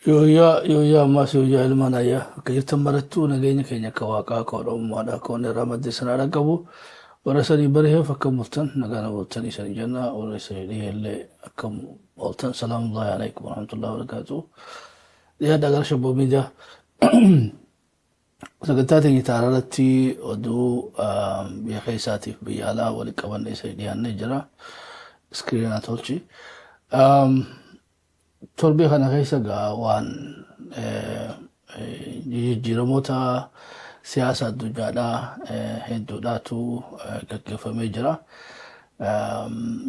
Yoo ammas yoo ilmaan ayyaa akka jirtan barattuu nageenya keenya akka waaqaa akka oromummaadha akka wanni irraa maddee sanaadha qabu warra sanii bareef akka murtan nagaan ooltan isan jenna warra isanii dhiyeellee akka ooltan salaamullahi alaikum warahmatullahi wabarakatuh dhiyaadha gara shabboo miidiyaa sagantaa teenya taararratti oduu biyya keessaatiif biyya alaa walitti qabannee isanii dhiyaannee jira iskiriinaa tolchi. Torbee kana keessa gaa waan jijjiiramoota siyaasa addunyaadhaa hedduudhaatu gaggeeffamee jira.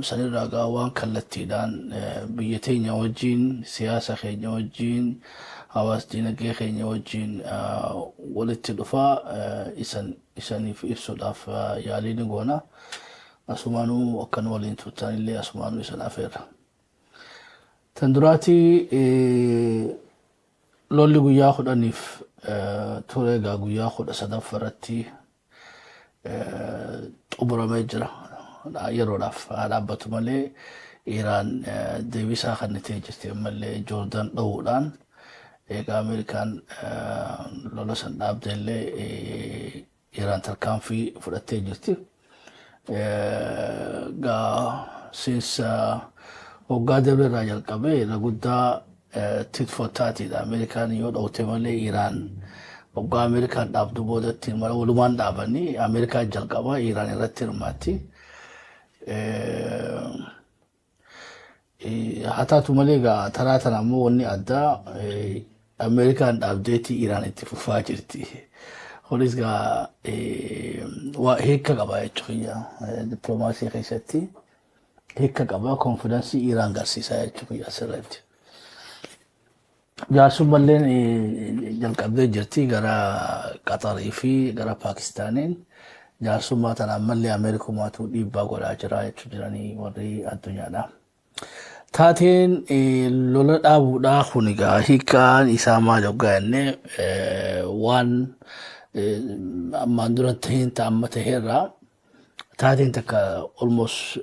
Sanirraa gaa waan kallattiidhaan biyya teenya wajjin siyaasa keenya wajjin hawaasa dinagdee keenya wajjin walitti dhufaa isaniif ibsuudhaaf yaalii ni goona. Asumaanuu akkan waliin turtanillee asumaanuu isan afeerra. Tanduraati lolli guyyaa kudhaniif ture egaa guyyaa kudha sadaffaarratti xumuramee jira. Yeroodhaaf haa dhaabbatu malee Iraan deebisaa kennitee jirti ammallee Joordaan dha'uudhaan egaa Ameerikaan lola san dhaabdeellee Iraan tarkaanfii fudhattee jirti. Egaa seensa waggaa darbeerraa jalqabee irra guddaa tit-for-taatiidha. Ameerikaan yoo dhawte malee Iraan waggaa Ameerikaan dhaabdu boodatti walumaan dhaabanii Ameerikaan jalqabaa Iraan irratti hirmaatti. Haa taatu malee egaa taraa tana ammoo wanni addaa Ameerikaan dhaabdeetii Iraan itti fufaa jirti. Kunis egaa hiika qaba jechuudha dippiloomaasii keessatti. Hiika qaba konfidaansii Iraan garsiisaa jechuudha asirratti. Jaarsummalleen jalqabdee jirti gara Qaxarii fi gara Paakistaaniin. Jaarsummaa tana ammallee Ameerikumaatu dhiibbaa godhaa jira jechuu jiranii warri addunyaadha. Taateen lola dhaabuudhaa kun egaa hiikaan isaa maal hoggaa jennee waan ammaan dura tahiin amma taheerraa taateen takka almost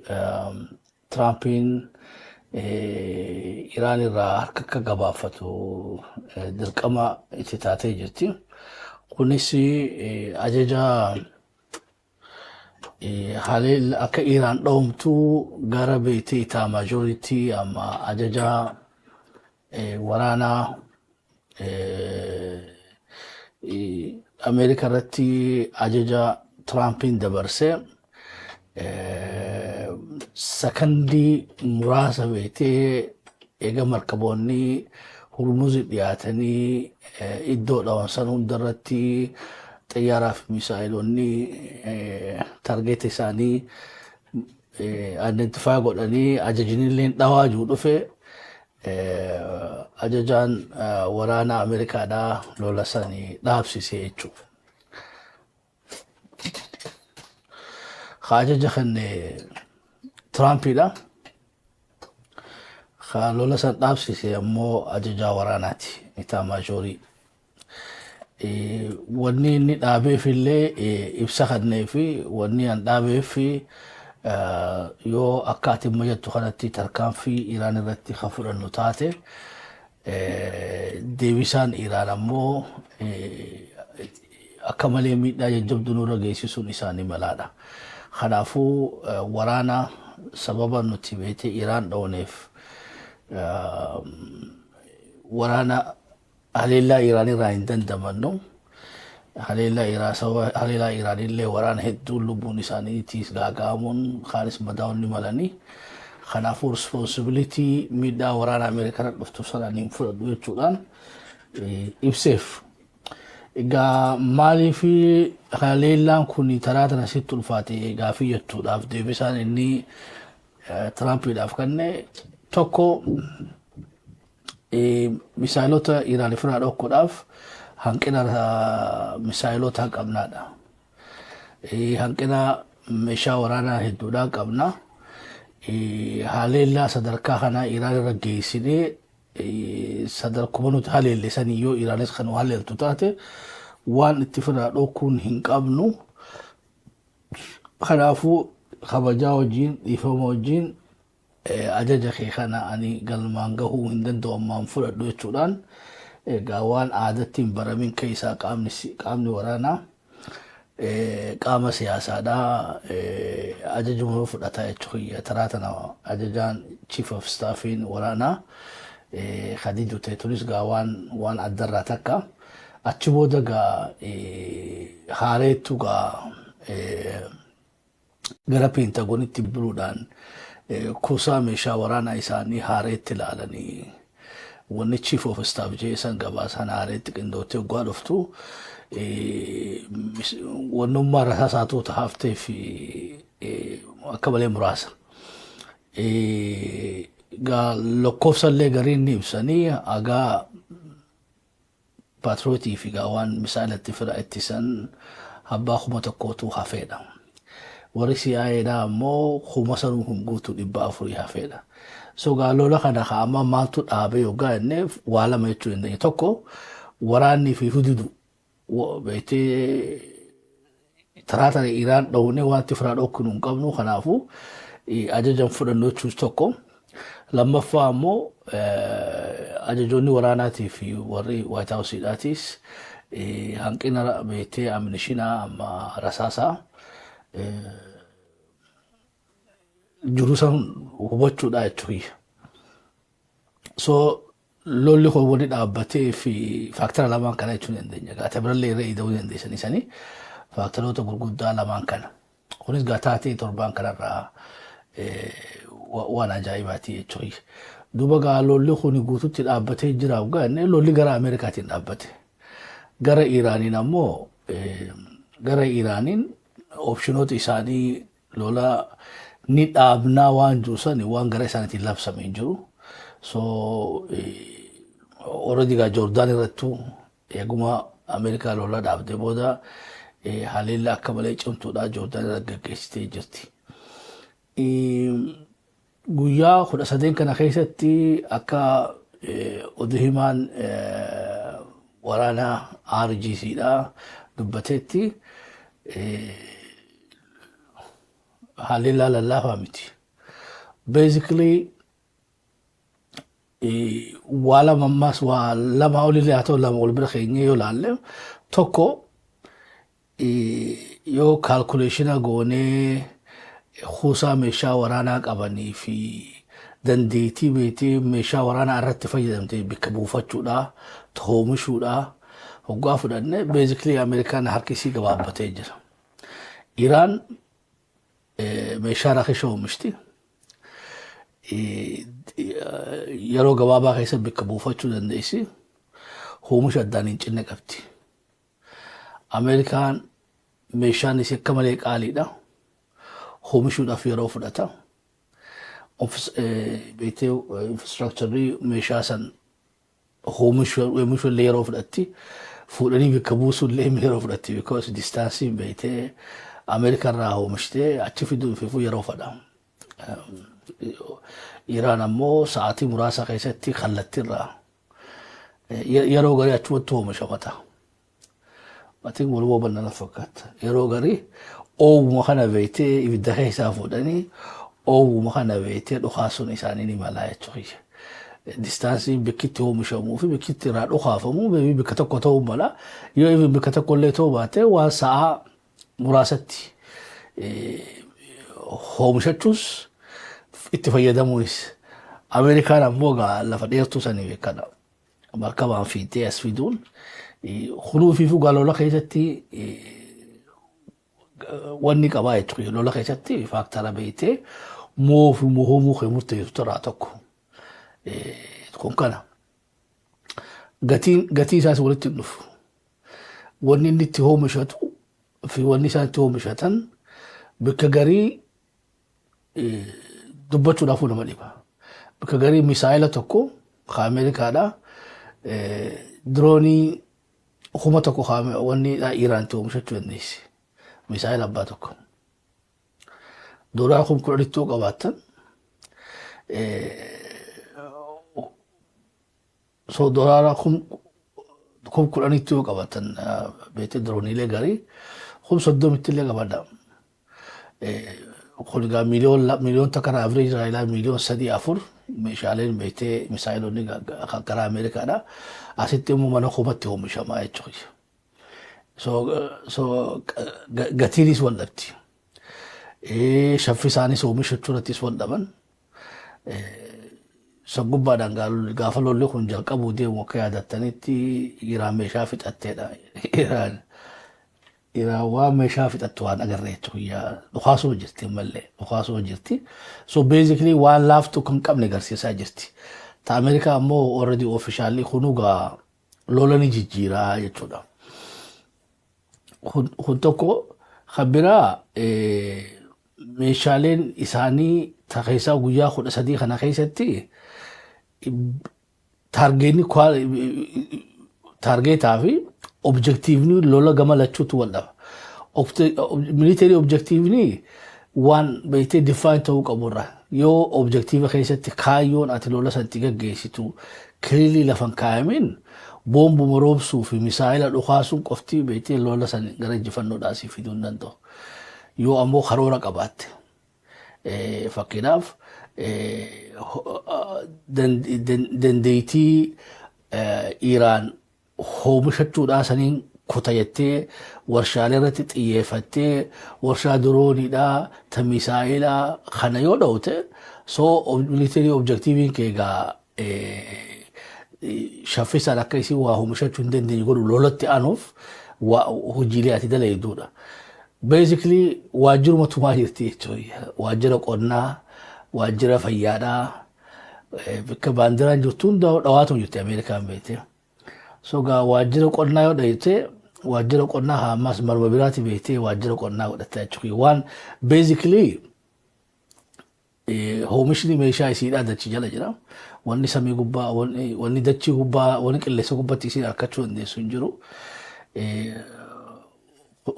Trumpiin Iraan irraa harka akka gabaafatu dirqama itti taatee jirti. Kunis ajaja haalli akka Iraan dhawumtu gara beektii itaa maajoritii amma ajaja waraanaa Ameerikaa irratti ajaja Trumpiin dabarsee sakandii muraasa beektee eega markaboonni Hormuzii dhiyaatanii iddoo dhawan san hundarratti xiyyaaraa fi misaa'ilonni targeeta isaanii identify godhanii ajajinillee dhawaa jiru dhufe ajajaan waraana Ameerikaadhaa lola sanii dhaabsisee jechuudha. Ajaja kenne Trumpidha. Lola san dhaabsise ammoo ajajaa waraanaati itaa maajoorii. Wanni inni dhaabeefillee ibsa kennee fi wanni an dhaabeef yoo akkaatiin majattu kanatti tarkaanfii Iraan irratti kan fudhannu taate deebisaan Iraan ammoo akka malee miidhaa jajjabduu nurra geessisuun isaanii malaadha. Kanaafuu waraana sababa nuti beekte Iraan dhawneef waraana haleellaa Iraan irraa hin dandamannu. Haleellaa Iraan illee waraana hedduun lubbuun isaaniitiis gaaga'amuun kaanis madaa'uun malanii. Kanaafuu responsibilitii miidhaa waraana Ameerikaa dhuftu sanaan hin fudhadhu jechuudhaan ibseef. Egaa maaliif haleellaan kun taraa tana sitti ulfaate gaafii jettuudhaaf deebisaan inni Trumpiidhaaf kenne tokko misaa'ilota Iraan ofirraa dhokkuudhaaf hanqina misaa'ilotaa qabnaadha. Hanqina meeshaa waraanaa hedduudhaa qabna. Haleellaa sadarkaa kanaa Iraan irra geessinee sadarkuma nuti haleellisanii yoo Iraanis kan haleeltu taate waan itti ofirraa dhokkuun hin qabnu. Kanaafuu kabajaa wajjin dhiifama wajjin ajaja kee kana ani galmaan gahuu hin danda'u ammaan fudhadhu jechuudhaan egaa waan aadattiin baramin keessaa qaamni waraanaa qaama siyaasaadhaa ajajuma fudhataa jechuudha. Taraa tana ajajaan chief of staffiin waraanaa Khadijuu Teetunis gaa waan addarraa takka achi booda gaa haareettu gaa gara peentagonitti biluudhaan kuusaa meeshaa waraanaa isaanii haareetti ilaalanii wanni chief of staff jeesan gabaasan haareetti qindoottee waggaa dhuftu wannummaa rasaasaatu haftee fi akka malee muraasa. Gaa lakkoofsallee gariin ni ibsanii agaa paatrootii fi gaa waan misaalatti fira ittisan abbaa 1,000 hafeedha. Warri CIAdha ammoo 5,000 guutuu 400 hafeedha. So gaa lola kana amma maaltu dhaabe yoggaa inneef waa lama jechuu dandeenye. Tokko waraanni fi hududu beektee taraa tana Iraan dhowne wanti firaa dhokkuun hin qabnu kanaafuu ajajan fudhannoo jechuus tokko. Lammaffaa ammoo ajajoonni waraanaatii fi warri White House'dhaatis hanqina beektee amnishinaa amma rasaasaa jiru san hubachuudha jechuudha. So lolli kun wani dhaabbatee fi faaktara lamaan kana jechuun dandeenya. Gaata birallee irra ida'uu dandeessanii sanii faaktaroota gurguddaa lamaan kana. Kunis gaataatee torbaan kanarraa waan ajaa'ibaati jechuudha. Duuba gaa lolli kun guututti dhaabbatee jira ugaanne lolli gara Ameerikaatiin dhaabbate. Gara Iraaniin ammoo gara Iraaniin opshinoota isaanii lola ni dhaabnaa waan juusan waan gara isaaniitiin labsamee jiru. So already gaa Joordaan irrattu eeguma Ameerikaa lola dhaabde booda haleella akka malee cimtuudha Joordaan irra gaggeessitee jirti. Guyyaa 13 kana keessatti akka oduu himaan waraanaa RGCdha dubbateetti haleellaa lallaafaa miti. Basically waa lama olillee haa ta'u lama ol bira keenya yoo laalle tokko yoo kaalkuleeshina goonee kuusaa meeshaa waraanaa qabanii fi dandeettii beektee meeshaa waraanaa irratti fayyadamtee bakka buufachuudha, oomishuudha hoggaa fudhanne basically Ameerikaan harkisii gabaabbatee jira. Iraan meeshaa rakkisha oomishti. Yeroo gabaabaa keessa bakka buufachuu dandeessi. Oomisha addaan hin cinne qabdi. Ameerikaan meeshaan isii akka malee qaaliidha. Oomishuudhaaf yeroo fudhata. Beektee infrastructurii meeshaa san oomishu illee yeroo fudhatti. Fuudhanii bakka buusuu illee yeroo fudhatti. Because distaansii beektee Ameerikaa irraa oomishtee achi fiduu yeroo fadha. Iraan ammoo sa'aatii muraasa keessatti kallattii irraa yeroo garii achumatti oomishamata. Atiin walumaa bal'ina fakkaata. Yeroo garii oowwuma kana beektee ibidda keessaa fuudhanii oowwuma kana beektee dhukaasuun isaanii ni malaa jechuudha. Distaansii bakkitti oomishamuu fi bakkitti irraa dhukaafamu bakka tokko ta'uu mala. Yoo bakka tokko illee ta'uu baate waan sa'aa muraasatti oomishachuus itti fayyadamuunis. Ameerikaan ammoo lafa dheertuu sanii beekana. Markabaan fiitee as fiduun kunuu fi fugaa lola keessatti wanni qabaa jechuudha. Lola keessatti faaktara beektee moomuu kan murteessu taraa tokko. Kun kana gatii isaas walitti hin dhufu. Wanni inni itti oomishatu fi wanni isaan itti oomishatan bakka garii dubbachuudhaaf nama dhiba. Bakka garii misaayila tokko ka Ameerikaadha diroonii 1,000 wanni Iraanitti oomishachuu dandeessi. Misaayila abbaa tokko. Doolaa 10,000 qabaatan so doolaa 10,000 qabaatan beektee dirooniilee garii 30,000 illee qabaadha. خلقا مليون تكر افريج رايلا مليون سدي افر مشالين بيتي مسايلوني كرا امريكا دا اسيتي مو منو خبتي مش ما يتشوي سو غاتيريس ولبتي شفي ساني سو مش تشورتيس ولبن سغوبا دانغال غافلو لي خون جلقبو دي وكيا دتنيتي ايران مشافت اتيدا إذا وام شافت أتوان أجريته يا دخاسو جرتي ملء دخاسو جرتي so basically one love to كم كم نجارسي ساجرتي تا أمريكا مو already officially خنوجا لولا نيجي جيرا يتودا خنتوكو خبرا مشالين إساني تخيسا ويا خد صديق أنا خيستي تارجيني target afi objective ni lola gama lachutu wala military objective ni one bayte define to qabura yo objective khaysati kayon at lola santiga geysitu clearly lafan kaamin bombu morob su fi misaila dukhasun qofti bayte lola san garaj fanno dasi fi dunando yo amo kharora qabat faqinaf den deiti Iran هومشتو داسنين كتايتي ورشالي رتت إيفتي ورشا دروني دا تميسائلا خانيو دوتي سو military objectivين كيغا شافي سالاكيسي وهومشتو ندن دي يقولوا لولتي أنوف وهجيلياتي دا ليدونا basically واجر متماهرتي واجر قرنا واجر فيادا بك باندران جوتون دواتون جوتي أمريكان بيتي soga wajiro qonna yo dayte wajiro qonna ha mas marbabirati beyte wajiro qonna wadata chuki one basically homishni meesha isida dachi jala jira wani sami gubba wani dachi gubba wani qilleso gubba tisi akachu inde sunjuru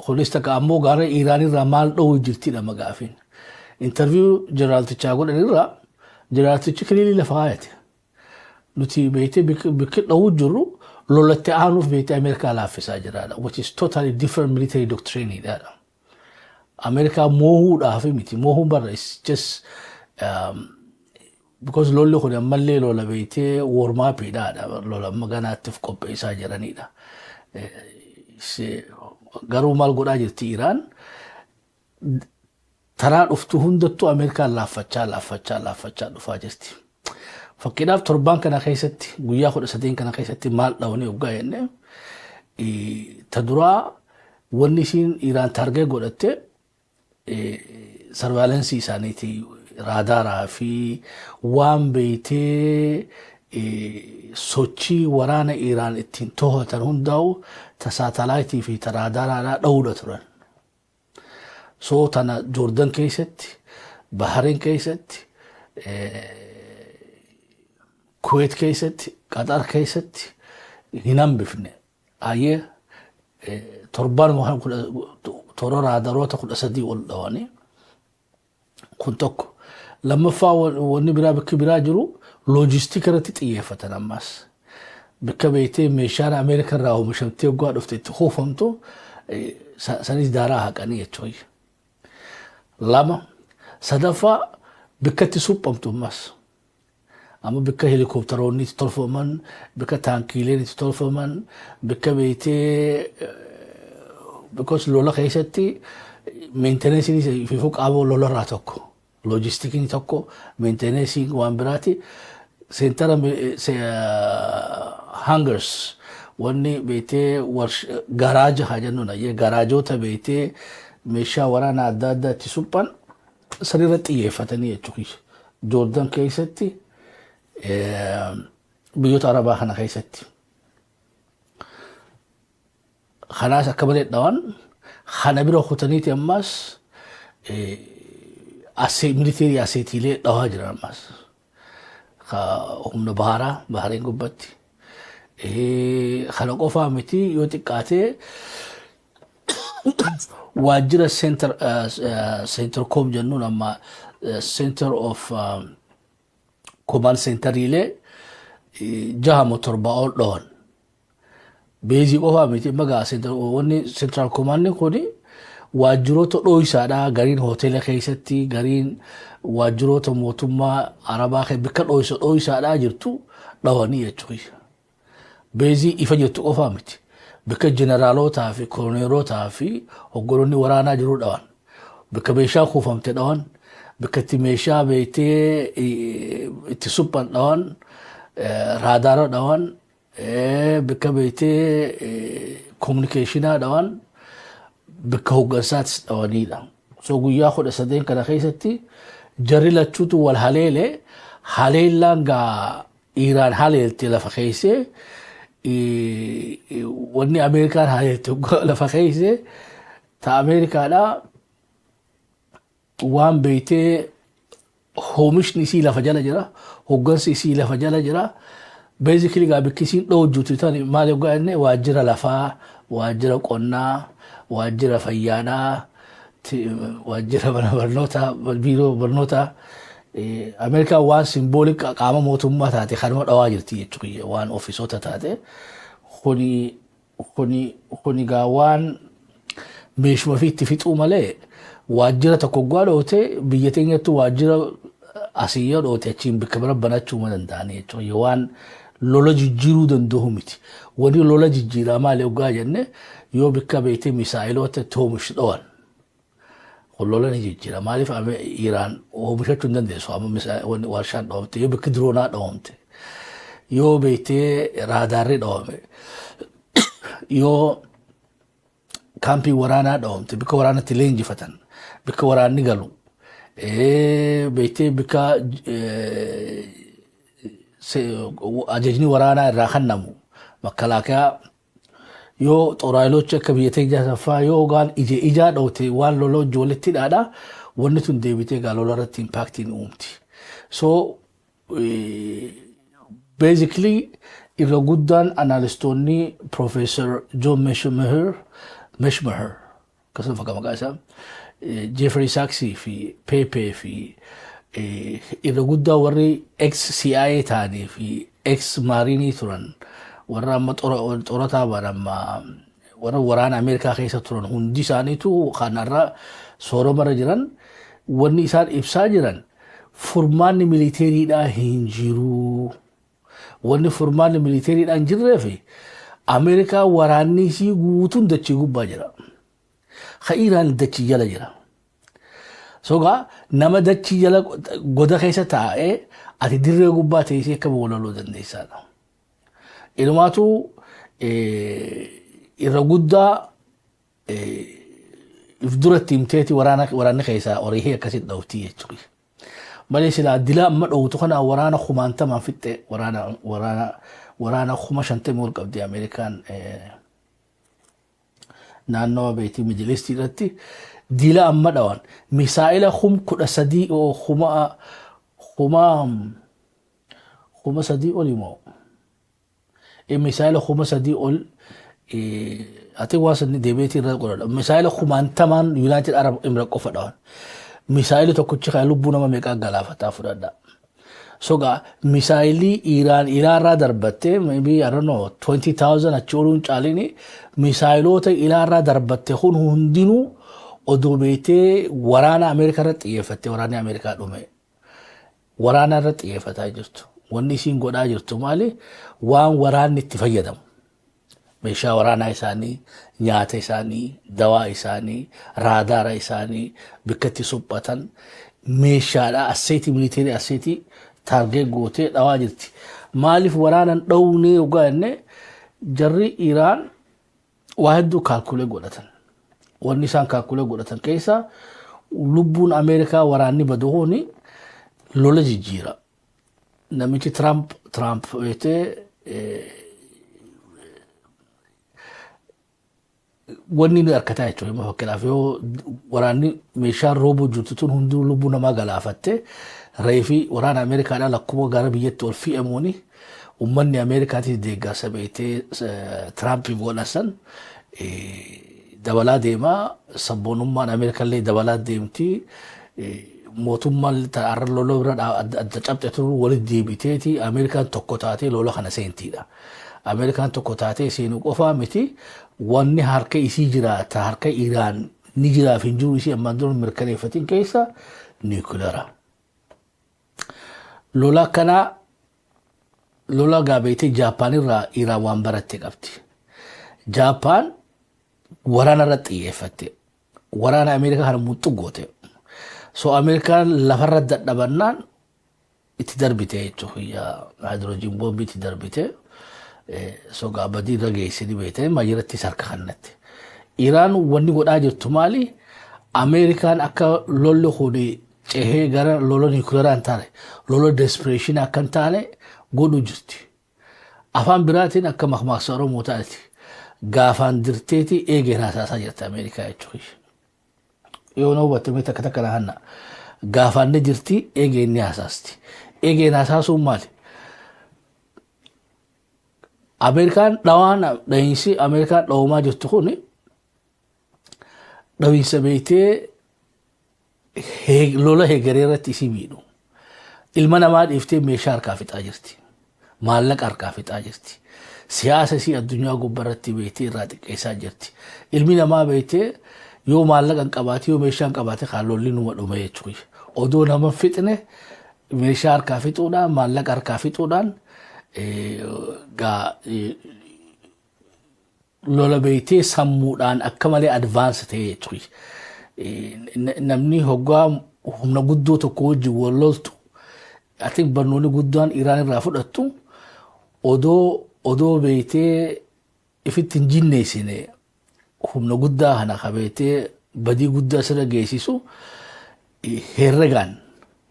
khulista ka ammo gare irani ramal do jirti da magafin interview general tichago dira general tichikli la faayati nuti beyte bik do juru لولا التعارف بين أمريكا لا في ساجرة which is totally different military doctrine that أمريكا مو هو في ميتي مو هو برا it's just because لولا خد مللي لولا بيتي ورما بيدا لولا ما كان تفكوا بساجرة نيدا قالوا مال قد أجت إيران ترى أفتهم دتو أمريكا لا فتشا فاجستي فكذا تربان كنا خيستي ويا خد سدين كنا خيستي مال لوني وجاي إنه تدرى ونشين إيران تارجع قلته surveillance سانيتي رادار في وام بيتي سوتشي ورانا إيران التنتوه ترون داو تساتلايتي في ترادار على دولة ترون صوتنا جوردن كيستي بحرين كيستي كويت كيست قطر كيست هنام بفني آيه تربان مهم كل ترى رادارات كل أسدي والدواني كنتك لما فاول ونبرا بكبرا جرو لوجستيك رتت إيه فتنماس بكبيتي مشان أمريكا راهو مشمتي وقعد أفتت خوفمتو سنيس داراها كانية شوي لما صدفة بكتي سوبمتو ماس أما بك هليكوبتروني تطرفمن بك تانكيلين تطرفمن بك بيتي بكوس لولا خيستي مينتيننسي في فوق أبو لولا راتوكو لوجيستيكي توكو مينتيننسي وامبراتي سنترا هانجرز وني بيتي ورش جراج حاجنونا يه جراجوتا بيتي مشا ورانا دادا تسوبان سريرتي فتني تشوكيش جوردن كيستي بيوت عربة خنا خيستي خلاص أكملت دوان خنا بيرو خطنيتي أماس أسي ميليتري أسيتيلي دواجر أماس هم بحرين قبتي خلقوا فامتي يوتيكاتي واجر سنتر كوم جنون أما سنتر أوف كومان سنتريلي جها مترباول دون بيزي قفا ميتي مغا سنتر وني سنترال كومان نكوني waajjiroota dho'isaadha gariin hoteela keessatti gariin waajjiroota mootummaa arabaa bikka dho'isaadha jirtu dhawanii jechuudha. Beezii ifa jirtu qofaa miti. Bikka jeneraalootaa fi koloneelotaa fi hoggoloonni waraanaa jiru dhawan. Bikka meeshaa kuufamte dhawan. Bikka itti meeshaa beektee itti suphan dhawan. Raadaara dhawan. Bikka beektee kominikeeshinaa dhawan. Bikka hoggansaatis dhawaniidha. So guyyaa 13 kana keessatti jarri lachuutu wal haleele haleellaan gaa Iiraan haleelte lafa keessee wanni Ameerikaan haleelte lafa keessee ta Ameerikaadhaa waan beektee hoomishni isii lafa jala jira hoggansi isii lafa jala jira. Basically gaa bikkisiin dhoojjuutu tan maal yoggaa inni waajjira lafaa waajjira qonnaa waajjira fayyaadhaa waajjira barnoota biiroo barnoota Ameerikaa waan simboolik qaama mootummaa taate kanuma dhawaa jirti jechuudha waan ofiisota taate kuni gaa waan meeshuma fi itti fixuu malee waajjira tokko gwaadhoote biyya teenyattu waajjira asiyyaa dhoote achiin bikka bira banachuu ma danda'ani jechuudha waan lola jijjiiruu danda'u miti wani lola jijjiiraa maali yoggaa jenne yoo bikka beektee misaa'iloota toomish dhawan lola ni jijjiira maaliif Iiraan oomishachuu hin dandeessu amma warshaan dhawamte yoo bikki diroonaa dhawamte yoo beektee raadaarri dhawame yoo kaampii waraanaa dhawamte bikka waraanatti leenjifatan bikka waraanni galu beektee bikka ajajni waraanaa irraa kennamu makalaakaa yoo xoraayilochi akka biyya teenya saffaa yoo gaan ijaa dhawte waan loloo ijoolletti dhaadha wanni tun deebitee gaa lola irratti impaaktiin uumti. So basically irra guddaan analystoonni Professor John Meshmeher akkasuma fakka maqaa isaa Jeffrey Sachs fi Pepe fi irra guddaa warri ex-CIA ta'anii fi ex-Marinii turan warra amma xorataa baadhamma warra waraana Ameerikaa keessa turan hundi isaaniitu kanarra sooromarra jiran wanni isaan ibsaa jiran furmaanni militeeriidhaa hin jiru. Wanni furmaanni militeeriidhaa hin jirreef Ameerikaa waraanni isii guutuun dachii gubbaa jira. Iiraan dachii jala jira. Sogaa nama dachii jala goda keessa taa'ee ati dirree gubbaa teessee akka walaloo dandeessaadha. Ilumaatu irra guddaa if duratti himteeti waraanni keessaa horii akkasitti dhawtii jechuudha. Malee silaa dila amma dhawtu kana waraana kumaantamaan fixxe waraana 50 ol qabdi Ameerikaan naannoo beetii Midilistii irratti dila amma dhawan misaa'ila 13 oo 3 ol immoo misaa'ila 3 ol ati waasan deebiitii irra qoradha misaa'ila 50 United Arab Emirates qofa dhawan misaa'ila tokkochi kan lubbuu nama meeqa galaafataa fudhadha. Sogaa misaa'ilii Iraanirraa darbattee maybe I don't know 20,000 achi oluun caalini misaa'iloota Iraanirraa darbatte kun hundinuu odoo beetee waraana Ameerikaa irratti xiyyeeffattee waraanni Ameerikaa dhume waraana irratti xiyyeeffataa jirtu. Wanni isiin godhaa jirtu maali waan waraanni itti fayyadamu. Meeshaa waraanaa isaanii, nyaata isaanii, dawaa isaanii, raadaara isaanii bikka itti suphatan meeshaadhaa asseetii militeerii asseetii taargee gootee dhawaa jirti. Maaliif waraanan dhawunee yoggaa jenne jarri Iiraan waa hedduu kaalkulee godhatan. Wanni isaan kaalkulee godhatan keessa lubbuun Ameerikaa waraanni baduuni lola jijjiira. Namichi Trump beetee wanni nu harkataa jechuudha. Fakkeenyaaf yoo waraanni meeshaan rooboo jirtu tun hunduu lubbuu namaa galaafatte reefi waraana Ameerikaadhaa lakkuma gara biyyatti ol fe'amuuni ummanni Ameerikaatis deeggarsa beetee Tiraampiif godhasan dabalaa deemaa sabboonummaan Ameerikaallee dabalaa deemti mootummaan ta'arra lola bira adda cabxe turu walitti deebiteeti Ameerikaan tokko taatee lola kana seentiidha. Ameerikaan tokko taatee seenuu qofaa miti wanni harka isii jiraata harka Iiraan نجرا في جوريسي أما دون مركلي فتين كيسا نيكولارا لولا قابيتي جاباني را إيراوان براتي قبتي جابان ورانا رتيه فتي ورانا أمريكا هرموتو قوتي سو أمريكا لفرد دبنان اتدربته هي هيدروجين بومب اتدربته سو قابدي رجيسي دي بيته ما يرتي سرك خنت إيران وني قد أجرت مالي أمريكان أكا لولو خودي چهه غرا لولو نيكولار انتاني لولو ديسبريشن أكن تاني قدو جرتي أفان براتين أكا مخماسارو موتاتي غافان درتيتي إيجي ناساسا جرت أمريكا يتشوش يونو باتميتا كتاكنا هنا غافان نجرتي إيجي ناساستي إيجي ناساسو مالي أمريكان دوان داينسي أمريكان دوما جرتخوني دوينسا بيتي لولا هيغريرتي سيمينو المنا ما دفتي ميشار كافيت اجرتي مالك اركافيت اجرتي سياسه سي الدنيا غبرتي بيتي راتك ايسا جرتي المنا ما بيتي يو مالك انقباتي يو ميشان قباتي خالولي نو مدو ميچوي اودو نما فتنه ميشار كافيتودا مالك اركافيتودان غا لولا بيتي سمودان اكمالي ادفانس تيچوي namni hoggaa humna guddoo tokko wajji walloltu ati barnoonni guddaan Iraan irraa fudhattu odoo beeytee ifittiin jinneessine humna guddaa kana qabeetee badii guddaa sirra geessisu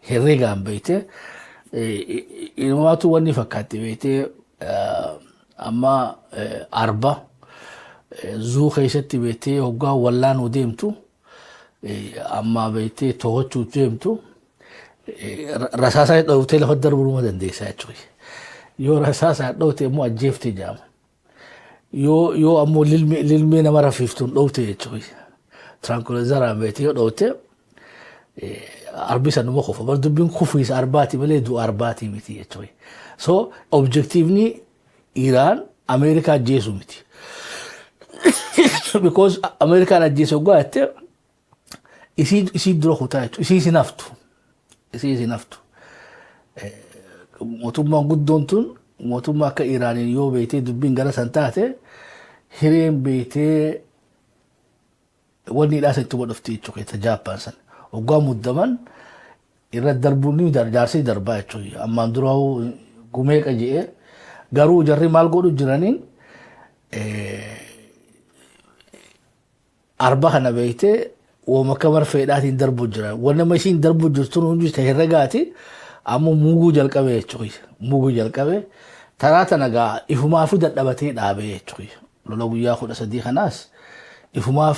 herregaan beeytee ilmaatu wanni fakkaatti beeytee amma arba zuu keessatti beeytee hoggaa wallaanuu deemtu أما بيتي توجه جيمتو رساسة دوتي لفدر بروما دنديسا شوي يو رساسة دوتي مو أجيفتي جام يو أمو للمي نمرة فيفتون دوتي شوي ترانكوليزر عم بيتي دوتي أربيسا نمو خوفا برضو بين خوفيس أرباتي بلي دو أرباتي ميتي شوي so objectively إيران أمريكا جيسو ميتي because أمريكا نجيسو قواتي isi duro khutaytu isi naftu motumma guddontun motumma ka Irani yo beete dubbin gara santate hireen beete wani dasa tuba dofti chuke ta Japan san ogwa muddaman irra darbuni darjarsi darba chuy amma duraw gume qaje garu jarri mal godu jiranin arba kana beete وما كمر في داتي دربو جرا وانا ماشين دربو جرتون ونجو تهرغاتي امو موغو جلقبه چوي موغو جلقبه تراتا نغا افما فو ددبتي دابه چوي لولو ياخد صديق ناس افما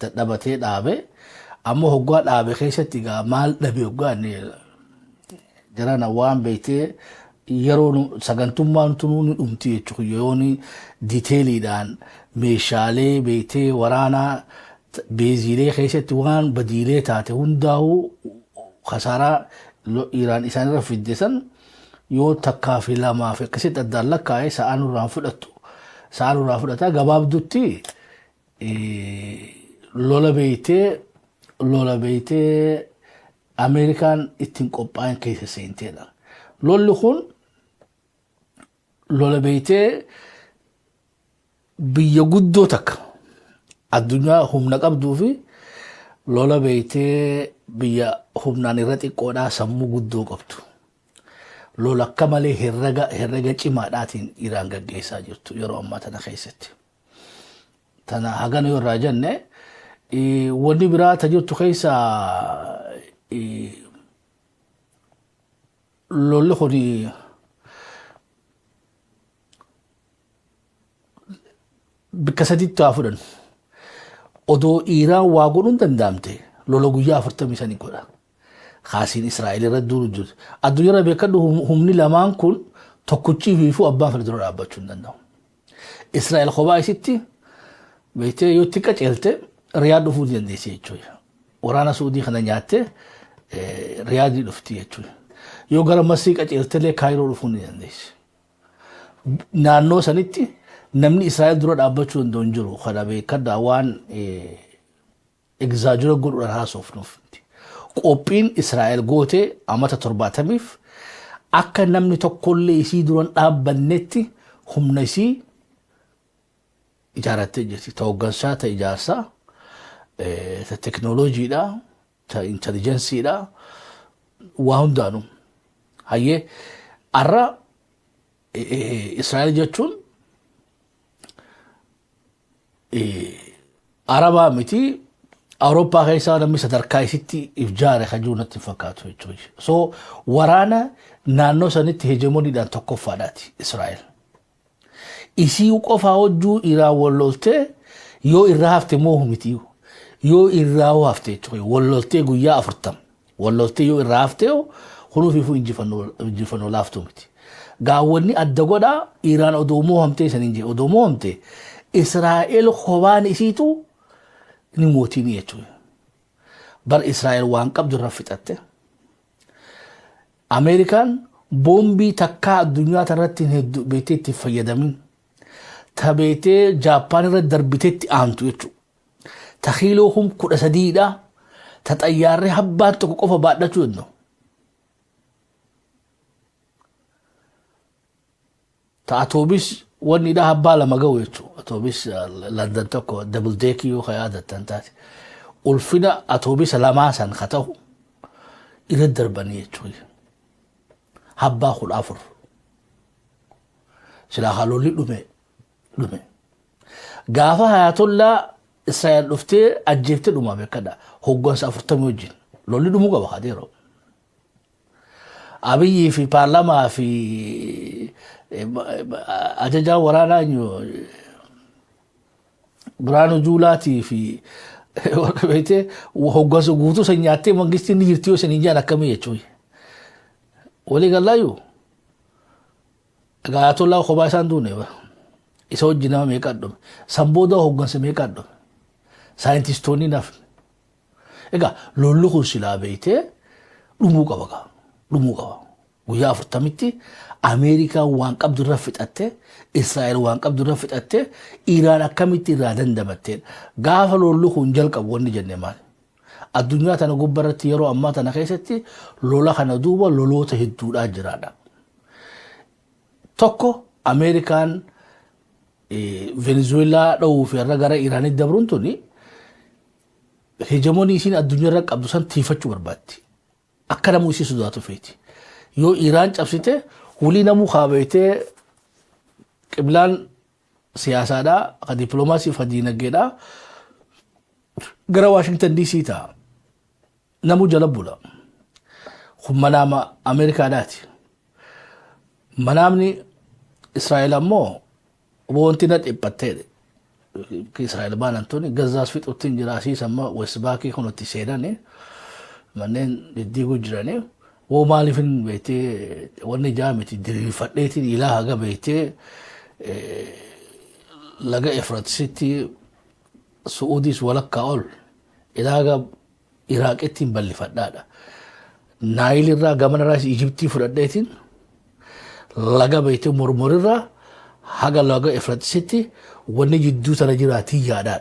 ددبتي دابه امو هوغا دابه خيشتي غا مال دبي هوغا ني جرانا وان بيتي يرون سغنتومان تنون دمتي چوي يوني ديتيلي دان ميشالي بيتي ورانا بيزيلي خيشت وان بديلي تاتي هنداو خسارة إيران إسان رفض ديسان يو تكافي لما في قصة الدالة كاي سأنو رافدتا قباب دوتي لولا بيتي أمريكان اتن قبائن كيسا سينتينا لولا بيتي بيقودو تك الدنيا هم نقبضوا في لولا بيتي بيا هم نانيرتي قودا سمو قدو قبطو لولا كمالي هرغا چما داتين إيران غيسا جرتو يرو أما تنا خيستي تنا هغانو يو راجن نه وني برا تجرتو خيسا لولا خودي بكسدي تافدن odoo Iiraan waa godhuun danda'amte lola guyyaa 45 godha. Khaasiin Israa'el irra duuru jiru. Addunyaa beekadhu humni lamaan kun tokkochii fi abbaan fira dura dhaabbachuu hin danda'u. Israa'el kophaa isitti beektee yoo xiqqa ceelte Riyaad dhufuu dandeessi jechuudha. Waraana Suudii kana nyaatte Riyaadii dhufti jechuudha. Yoo gara Masrii qaceeltelee Kaayiroo dhufuu ni dandeessi. Naannoo sanitti namni Israa'el dura dhaabbachuu danda'u hin jiru. Kana beekadhaa waan egzaajira godhuudhaan haasofnuuf. Qophiin Israa'el goote amata 70f akka namni tokkollee isii duran dhaabbannetti humna isii ijaarattee jirti. Ta hoggansaa, ta ijaarsaa, ta teknooloojiidha, ta intelijensiidha, waa hundaanu. Hayyee arra Israa'el jechuun Arabaa miti Awurooppaa keessaa namni sadarkaa isitti ifjaare kan jiru natti fakkaatu jechuudha. So waraana naannoo sanitti hegemoniidhaan tokkoffaadhaati Israa'el. Isii qofaa hojjuu Iraan walloltee yoo irraa hafte moo miti yoo irraa hafte jechuudha. Walloltee guyyaa 40 walloltee yoo irraa hafte hunuufiifuu injifannoo laaftuu miti. Gaawwanni adda godhaa Iraan odoo mo'amtee saniin jee odoo mo'amte Israa'el kophaan isiitu ni mootiin jechuudha. Bar Israa'el waan qabdu irra fixatte. Ameerikaan boombii takkaa addunyaa irratti beetee itti fayyadamin. Ta beetee Jaappaan irra darbiteetti aantu jechuudha. Ta kiiloo 13dha. Ta xayyaarree habbaan tokko qofa baadhachuu danda'u. Ta atoobis wanni dha habbaa lama ga'u jechuudha. Atoobis London tokko double deck yoo yaadattan taate. Ulfina atoobis lamaa san ka ta'u irra darbanii jechuudha. Habbaa 14. Silaa haalolli dhume. Gaafa Hayatollaa Israa'el dhuftee ajjeeftee dhumaa beekadha. Hoggansa 40 wajjin. Lolli dhumuu qaba hadeeroo. Abiyyi fi paarlamaa fi ajajaa waraanaa Biraanuu Juulaatii fi beekte hoggansa guutuu san nyaattee mangistiin ni jirti yoo sanii jaan akkamii jechuudha. Walii gallaayyuu Ayatollaa kophaa isaan duune isa wajjin nama meeqa dhume san booda hoggansa meeqa dhume saayintistoonni nafne. Egaa lolli kun silaa beektee dhumuu qaba. Guyyaa 40tti Ameerikaan waan qabdu irra fixatte, Israa'el waan qabdu irra fixatte, Iraan akkamitti irraa dandamattee gaafa lolli kun jalqabu wanni jenne maali? Addunyaa tana gubbarratti yeroo ammaa tana keessatti lola kana duuba loloota hedduudhaa jiraadha. Tokko Ameerikaan Venezuelaa dha'uu fi irra gara Iraanitti dabruun tuni hegemonii isiin addunyaa irra qabdu san tiifachuu barbaatti. Akka namuu isii sodaatu feeti. Yoo Iraan cabsite hulii namuu kaabeetee qiblaan siyaasaadhaa, ka dippiloomaasii fi diinagdeedhaa gara Washington DC ta'a. Namuu jala bula. Kun manaama Ameerikaadhaati. Manaamni Israa'el ammoo wanti na dhiphatteedha. Israa'el baanantoonni gazaas fixuutti jira asiisamma Westbaakii kunutti seenanii manneen diddiiguu jiranii woo maaliifin beektee wanni jaamiti diriirfadheetiin ilaa haga beektee laga Efratisitti Su'uudis walakkaa ol ilaa haga Iraaqittiin bal'ifadhaadha. Naayil irraa gamanarraas Ijiptii fudhadheetiin laga beektee mormorirraa haga laga Efratisitti wanni jidduu sana jiraatii yaadaan.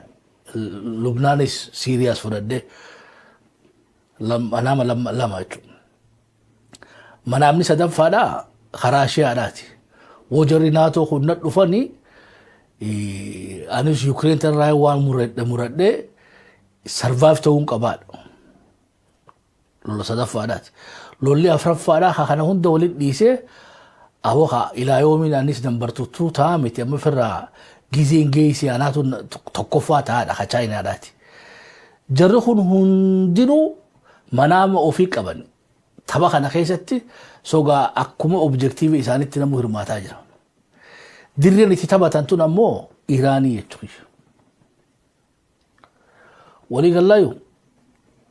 Lubnaanis Siiriyaas fudhadhee lama jechuudha. Manaamni sadaffaadhaa karaa Shiyaadhaati. Wojarri naatoo kun dhufanii anis Yuukireen irraa waan muradhee sarvaayif ta'uun qabaadha. Lola sadaffaadhaati. Lolli afuraffaadhaa kana hunda walitti dhiisee awwaqa ilaa yoomiin anis nambartuutuu ta'a miti amma firraa gizeen geessee anaatu tokkoffaa ta'aadha ka Chaayinaadhaati. Jarri kun hundinuu manaama ofii qaban. Tapha kana keessatti sogaa akkuma objektiivii isaanitti namuu hirmaataa jira. Dirreen itti taphatan tun ammoo Iraanii jechuudha. Walii gallaayyuu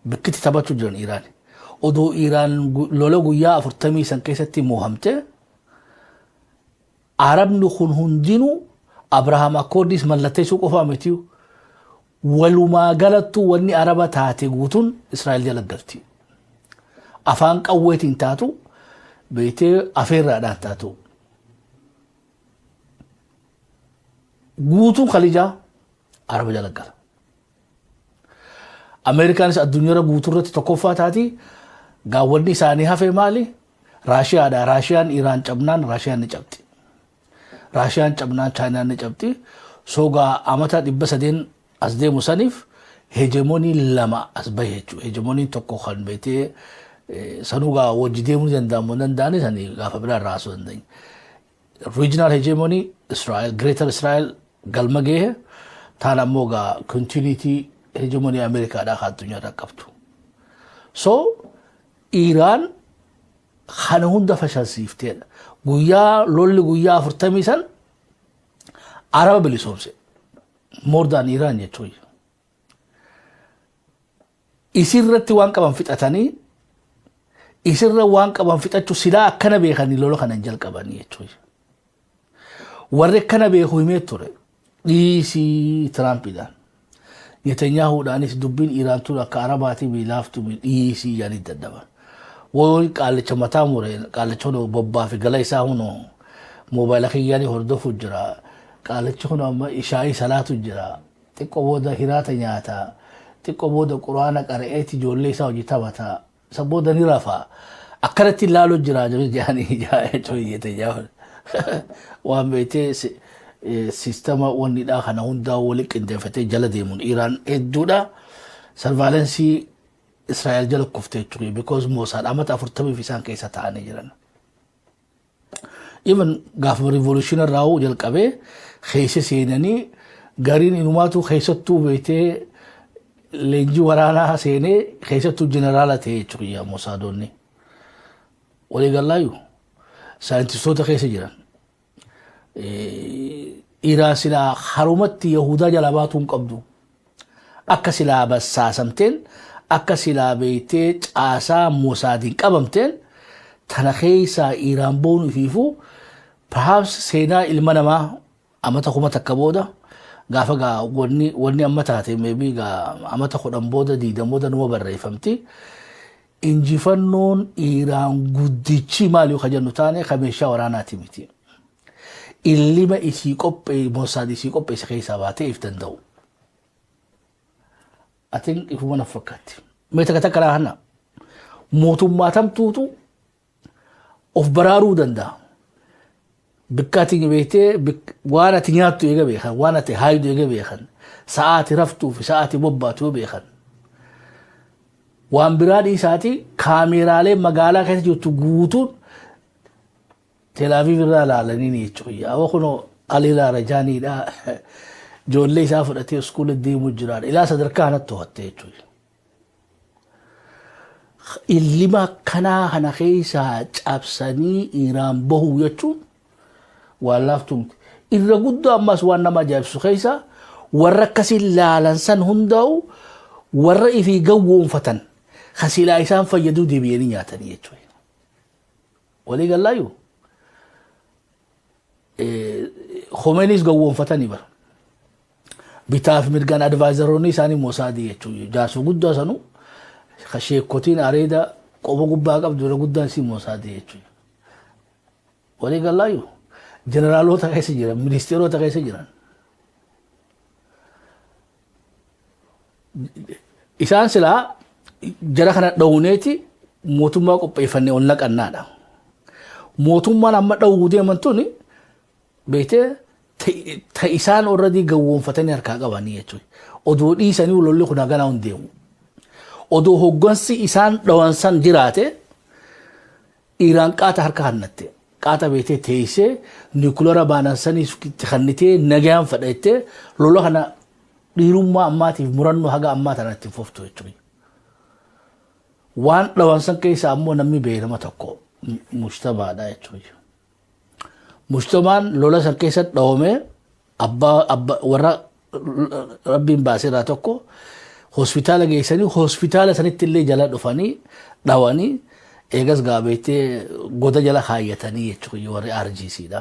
bakkitti taphachuu jiran Iraani. Odoo Iraan lola guyyaa 40 san keessatti mo'amte Arabni kun hundinuu Abrahaam Akkoordis mallatteessuu qofaa miti walumaa galattuu wanni Araba taate guutuun Israa'el jala galti. Afaan qawweetiin taatu beektee afeerraadhaan taatu. Guutuun Khalijaa Araba jala gala. Ameerikaanis addunyaa guutuurratti tokkoffaa taati gaawwanni isaanii hafe maali? Raashiyaadha. Raashiyaan Iraan cabnaan Raashiyaan ni cabdi. Raashiyaan cabnaan Chaayinaan ni cabdi. Sogaa amata 300 as deemu saniif hegemonii lama as bahe jechuudha. Hegemonii tokko kan beetee sanugaa wajji deemuu danda'ani sanii gaafa biraa raasuu danda'ani. Regional hegemony Israel, Greater Israel galma gehe taan ammoo gaa continuity hegemony Amerikaadhaa kan addunyaadhaa qabdu. So Iraan kana hunda fashalsiifteedha. Guyyaa lolli guyyaa 40 san Araba bilisoomse. More than Iraan jechuudha. Isirratti waan qaban fixatanii isirra waan qaban fixachuu silaa akkana beekanii lola kana jalqabanii jechuudha. Warri akkana beeku himee ture dhiisii Tiraampiidhaan. Netanyahuudhaanis dubbiin Iraan tun akka Arabaatii miilaaftu dhiisii yaanii daddaban. Waan qaalicha mataa mureen qaalicha hunoo bobbaa fi gala isaa hunoo moobaayila kiyyaanii hordofu jira. Qaalicha hunoo amma ishaa'ii salaatu jira. Xiqqoo booda hiraata nyaataa. Xiqqoo booda quraana qara'eeti ijoollee isaa hojii taphataa. Isa booda ni rafaa. Akkanatti ilaaluu jira jedhanii Netanyahuun. Waan beetee sistema wannidhaa kana hundaa wali qindeeffatee jala deemuun Iraan hedduudha. Surveillance Israel jala kuftee jechuudha. Because Mossad amata 40 isaan keessa ta'anii jiran. Even gaafa revolution raawuu jalqabee keessa seenanii gariin inumaatu keessattuu beetee leenjii waraanaa seenee keessattuu jeneraala ta'e jechuudha Mossadonni. Walii galaayu saayintistoota keessa jiran. Iraan silaa harumatti Yahudaa jala baatuun qabdu. Akka silaa bassaasamteen akka silaa beeytee caasaa Mossadiin qabamteen tana keessa Iraan boonu ifiifuu perhaps seenaa ilma namaa amata kuma takka booda gaafa gaa wanni amma taate maybe gaa amata 10 booda 20 booda numa barreeffamti. Injifannoon Iraan guddichi maaliif kajannu taane kameeshaa waraanaati miti. Illima isii qophee Mossad isii qophee isa keessaa baatee if danda'u. I think ifuma na fakkaatti. Mee takka takka lahanna mootummaa tamtuutu of baraaruu danda'a. Bikkaatiin beektee waan ati nyaattu eega beekan, waan ati haaydu eega beekan, sa'aati raftuu fi sa'aati bobbaatu beekan. Waan biraa dhiisaati kaameraalee magaalaa keessa jirtu guutuun Tel Aviv irraa ilaalanii jechuudha. Awwa kunoo Alilaa Rajaaniidhaa ijoollee isaa fudhatee iskuula deemuu jiraadha. Ilaa sadarkaa kanatti to'attee jechuudha. Illima kanaa kana keessaa cabsanii Iraan bahuu jechuun waan laaftuumti. Irra guddoo ammas waan nama ajaa'ibsu keessaa warra akkasiin laalan san hundaa'u warra ifii gawwoomfatan kasilaa isaan fayyaduu deebi'anii nyaatanii jechuudha. Walii galaayu Khomeinis gawwoomfatanii bara. Bitaaf mirgaan advaayizaroonni isaanii Mossadii jechuudha. Jaarsoo guddaa sanuu sheekotiin areeda qoba gubbaa qabdu irra guddaan si Mossadii jechuudha. Walii galaayu jeneraalota keessa jiran, ministeerota keessa jiran. Isaan silaa jara kana dhawuneeti mootummaa qopheeffannee ol naqannaadha. Mootummaan amma dhawuu deeman tuni beetee ta isaan already gawwoomfatanii harkaa qabanii jechuudha. Odoo dhiisanii lolli kun haganaa hin deemu. Odoo hoggansi isaan dhawansan jiraate Iraan qaata harka hannatte. Qaata beetee teessee niikulara baanansanii kannitee nagaan fadhattee lola kana dhiirummaa ammaatiif murannoo haga ammaa tanatti fuftu jechuudha. Waan dhawansan keessa ammoo namni beekama tokko mujtamaadha jechuudha. Mujtamaan lola san keessa dhawame abba warra rabbiin baaseeraa tokko hospitaala geessanii hospitaala sanitti illee jala dhufanii dhawanii eegas gaabeettee goda jala kaayyatanii jechuudha warri RGCdha.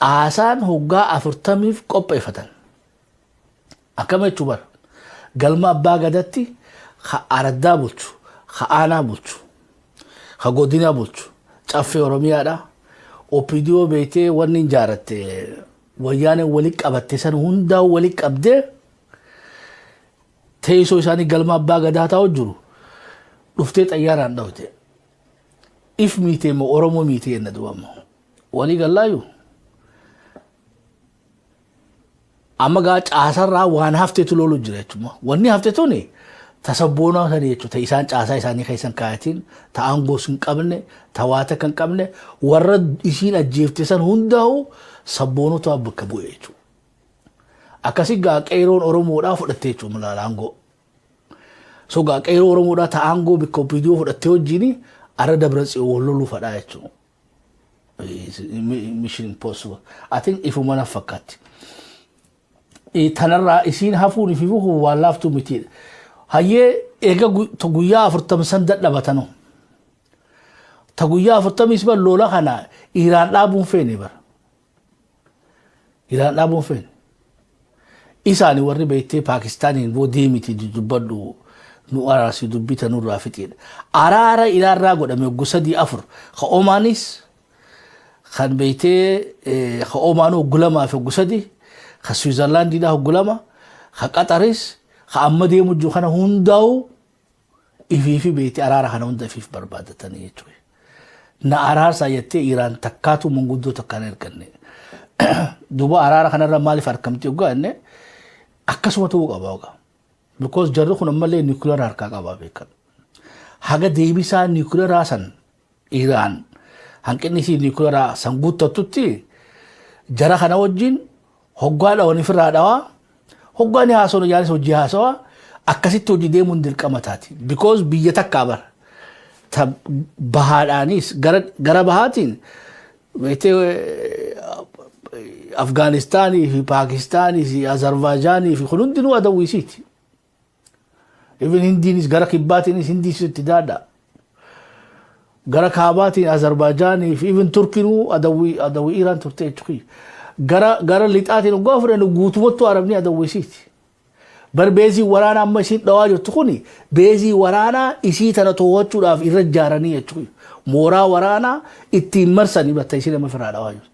Caasaan hoggaa 40 qopheeffatan. Akkama jechuun bara galma abbaa gadatti ha araddaa bulchu, ha aanaa bulchu, ha godina bulchu, caffee Oromiyaadha. OPDO beetee wanni ijaaratte wayyaanee wali qabatte san hundaa wali qabdee teessoo isaanii galma abbaa gadaa ta'u jiru dhuftee xayyaaraan dhawte if miitee moo oromoo miitee na du'ammo walii gallaayu amma gaa caasarraa waan hafteetu loolu jira jechuudha wanni hafteetuni tasabboonaa sana jechuudha isaan caasaa isaanii keessan kaayatiin ta'an gosin qabne tawaata kan qabne warra isiin ajjeefte san hundaa'u sabboonota bakka bu'e jechuudha akkasi gaa qeeroon oromoodhaa fudhattee jechuudha malaalaangoo so gaa qeeroo oromoodhaa ta'aangoo bakka viidiyoo fudhattee wajjini arra dabratsi walloluu fadhaa jechuudha mission impossible I think ifuma na fakkaatti tanarraa isiin hafuun ififu waan laaftu miti hayyee eega guyyaa 40 dadhabatanu ta guyyaa 40 isba lola kana Iraan dhaabuun feene bar Iraan dhaabuun feene isaani warri beeytee Paakistaniin boo deemiti dubbadhu nu araasi dubbita nurraa fixeedha araara Iraanirraa godhame gusadii afur ka Omaanis kan beeytee ka Omaanoo gulamaa fi gusadii ka Switzerland ida gulama ka Qataris ka amma deemu jiru kana hundaa'u ifiifi beeytee araara kana hunda ifiif barbaadatanii jechuudha na araarsa jettee Iraan takkaatu manguddoo takkaan erganne duba araara kanarra maaliif argamti ogaanne akkasuma ta'uu qaba oga because jarri kun ammallee nuclear harkaa qaba beekan haga deebisaa nuclear san Iraan hanqinni si nuclear san guuttatutti jara kana wajjin hoggaadha wani firraadhawa hoggaani haasoon yaanis hojii haasawa akkasitti hojii deemuun dirqama taati because biyya takkaa bar ta bahaadhaanis gara bahaatiin beetee Afgaanistaanii fi Paakistaanii fi Azerbaaijaanii fi kun hundinuu adawwiisiiti even hindiinis gara kibbaatiinis hindiis itti daadha gara kaabaatiin Azerbaaijaanii fi even turkiinuu adawwii Iraan turte jechuudha gara lixaatiin ugaa fudhan guutumatti arabni adawwiisiiti bar beezii waraana amma isiin dhawaa jirtu kuni beezii waraana isii tana to'achuudhaaf irra jaaranii jechuudha mooraa waraana ittiin marsanii batta isiin amma firaa dhawaa jirtu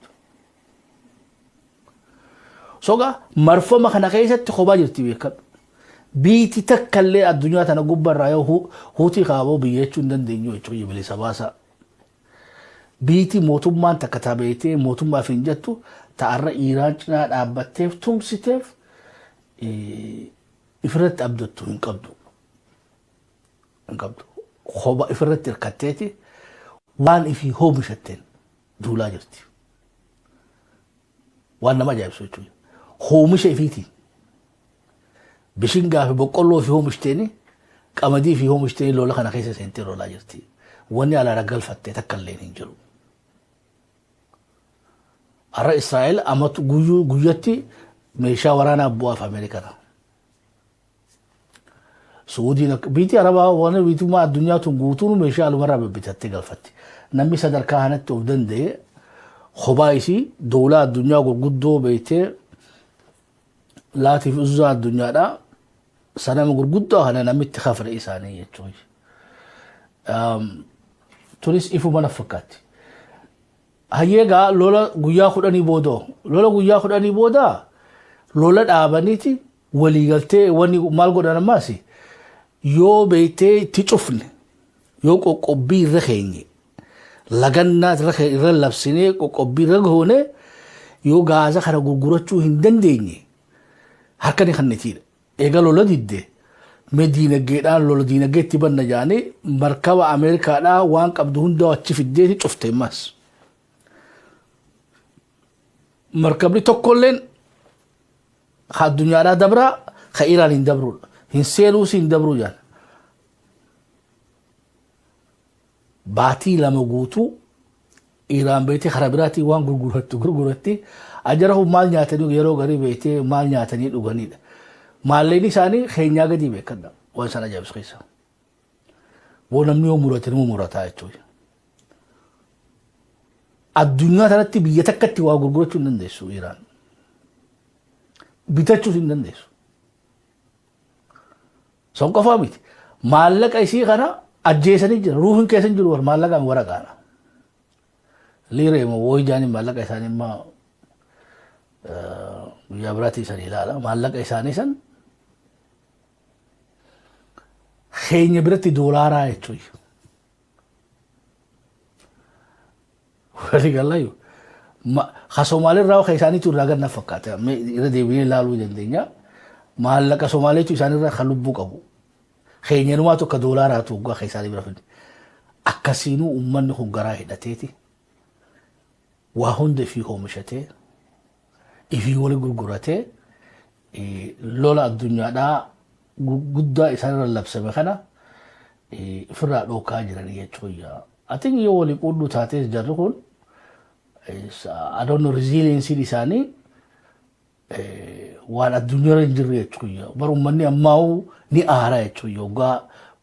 soga marfama kana keessatti kophaa jirti beekan biiti takkallee addunyaa tana gubbarraa yoo huutii kaaboo biyya jechuun hin dandeenyu jechuudha bilisa baasa biiti mootummaan takka tabeetee mootummaaf hin jettu ta'arra Iraan cinaa dhaabbatteef tumsiteef ifirratti abdattu hin qabdu kophaa ifirratti hirkatteeti waan ifii hoomishatteen duulaa jirti waan nama ajaa'ibsu jechuudha hoomisha ifiitiin bishingaa fi boqqolloo fi hoomishteen qamadii fi hoomishteen lola kana keessa seentee lolaa jirti wanni alaara galfattee takkallee hin jiru arra Israa'el amatu guyyatti meeshaa waraanaa bu'aaf Ameerikaadha Suudiin biitii arabaa waan biitummaa addunyaa tun guutuun meeshaa alumarraa bibbitattee galfatti namni sadarkaa kanatti of danda'e kophaa isii doolaa addunyaa gurguddoo beeytee laatiif uzaa addunyaadha sanama gurguddoo kana namitti kafre isaanii jechuudha turis ifuma na fakkaatti hayyeegaa lola guyyaa 10 booda lola dhaabaniiti waliigaltee wani maal godhan ammaasi yoo beeytee itti cufne yoo qoqqobbii irra keenye lagannaa irra labsinee qoqqobbii irra goone yoo gaaza kana gurgurachuu hin dandeenye harkani kannetiidha eega lola didde diinaggeedhaan lola diinaggeetti banna jaanii markaba Ameerikaadhaa waan qabdu hundaa achi fiddeeti cufte ammas markabni tokkolleen addunyaadhaa dabraa ka Iraan hin dabruudha hin seenuus hin dabruu jaan baatii lama guutuu Iraan beeytee karaa biraatii waan gurguratti ajarahu maal nyaatanii yeroo garii beeytee maal nyaatanii dhuganiidha maalleen isaanii keenyaa gadi beekadha waan sana ajaa'ibsu keessa boo namni yoo murate nama murataa jechuudha addunyaa tanatti biyya takkatti waa gurgurachuu hin dandeessu Iraan bitachuus hin dandeessu son qofaa miti maallaqa isii kana ajjeesanii jira ruuhin keessan jiru war maallaqaan waraqaadha liiree moo wayjaanii maallaqa isaanii immoo guyyaa biraatii san ilaala maallaqa isaanii san خيني برتي دولارا يتوي ولي قال له ما خسومالي راو خيساني تو راغر نفكاتا مي ردي بي لالو جندينيا مالك سومالي تو ساني را خلبو قبو خيني نما تو كدولارا تو غا خيساني برفن اكاسينو امن هو غرا هدتيتي وهند في مشته إفي ولا غرغرته لولا الدنيا دا غدا إسرائيل اللبس بخنا فرا لو كاجرني يچويا I think you will put to tates jarrukun is I don't know resiliency disani wala dunya injiri yechuya baru manni ammau ni ara yechuya ga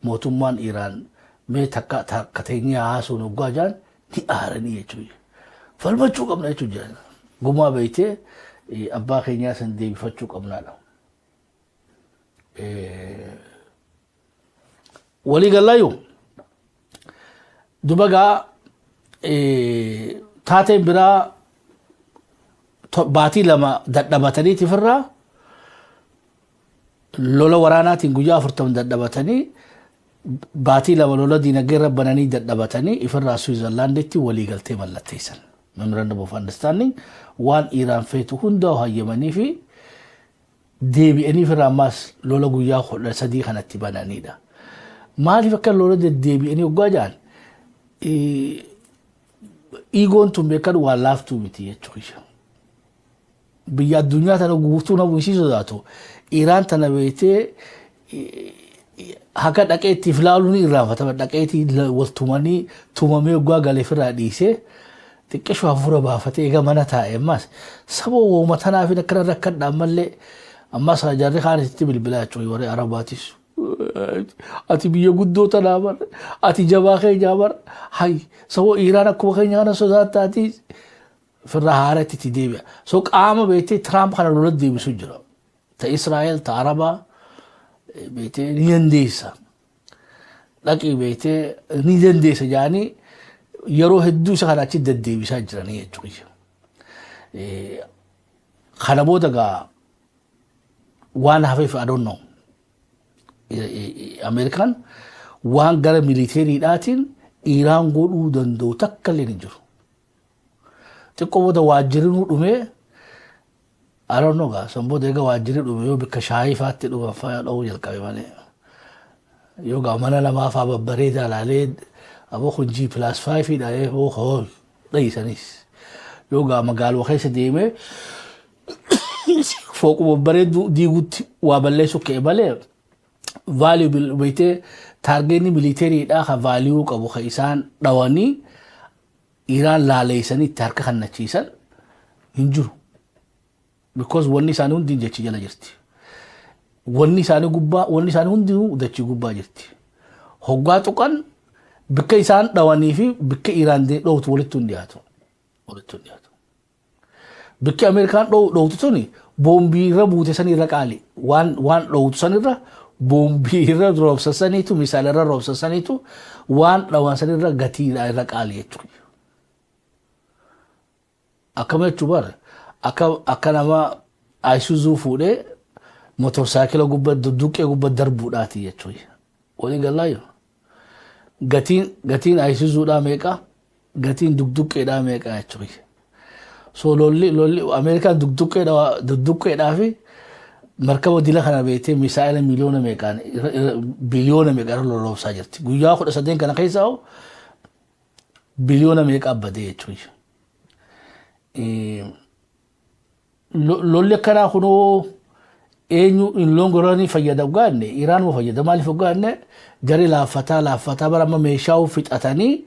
motumman Iran me takka katenya asu no gajan ni ara ni yechuya falma chukam na yechuya guma beite abba khenya sande bifachu kamna la wali galayo dubaga taate bira baati lama dadhabatanii tifirra lola waraanaatiin guyyaa 40 dadhabatanii baati lama lola diinagdee rabbananii dadhabatanii ifirraa Switzerlanditti walii galtee mallatteessan memorandum of understanding waan Iran feetu hunda hayyamanii fi deebi'anii firraa ammas lola guyyaa 13 kanatti bananiidha maaliif akka lola deebi'anii oggaa jaan igoon tumbeekan waa laaftuu miti jechuudha biyya addunyaa tana guutuu na buusii sodaatu Iran tana beetee haka dhaqeetti filaaluun irraanfatama dhaqeetti waltumanii tumamee oggaa galee firraa dhiisee xiqqeeshu hafuura baafatee eega mana taa'e ammas saba wooma tanaaf akkana rakkadhaan mallee ammas jarri kaanitti bilbilaa jechuudha warri Arabaatis ati biyya guddoo tanaa bar ati jabaa keenyaa bar hay sabo Iran akkuma keenya kana sodaataati firra haaratti itti deebi'a so qaama beetee Trump kana lola deebisu jira ta Israa'el ta Araba beetee ni dandeessa dhaqii beetee ni dandeessa jaanii yeroo hedduu isa kana achi deddeebisaa jiranii jechuudha kana booda gaa waan hafeef I don't know American waan gara militeeriidhaatiin Iran godhuu danda'u takka illee hin jiru. Xiqqoo booda waajjirri dhumee I don't know gaa san booda egaa waajjirri dhume yoo bikka shaayii faatti dhuman fa'aa dha'uu jalqabe malee yoo gaa mana lamaa fa'aa babbareedaa laalee aboo kun G+5 dha oo hool dhayisanis yoo gaa magaaluma keessa deemee fooqu babbareedu diigutti waa balleessu ka'e malee valuable beete targeeni military da ha value qabu khaysan dawani Iran laaleysani tarka khannachiisan hinjuru because wonni sanu hundi jechi jala jirti wonni sanu hundi dachi gubba jirti hogga tuqan bikka isan dawani fi bikka Iran de dowtu walittu ndiyato bikka American dowtu tuni bombi rabute sani raqali wan dowtu sani ra bombi irra roobsasaniitu misaal irra roobsasaniitu waan dhawaansan irra gatiidha irra qaaliyetu akkama jechuun bar akka nama Isuzu fuudhee motorsaayikila gubba dudduqqee gubba darbuudhaati jechuudha walii galaayo gatiin Isuzuudhaa meeqa gatiin dudduqqeedhaa meeqa jechuudha so lolli Ameerikaan dudduqqeedhaa fi markaba dila kana beete misaa'ila miliyoona meeqaan biliyoona meeqaan lolobsaa jirti guyyaa 18 kana keessaa biliyoona meeqa badee jechuudha lolli kana kunoo eenyu in longorani fayyada gaanne Iran mo fayyada maaliif gaanne jari laafataa barama meeshaa fixatanii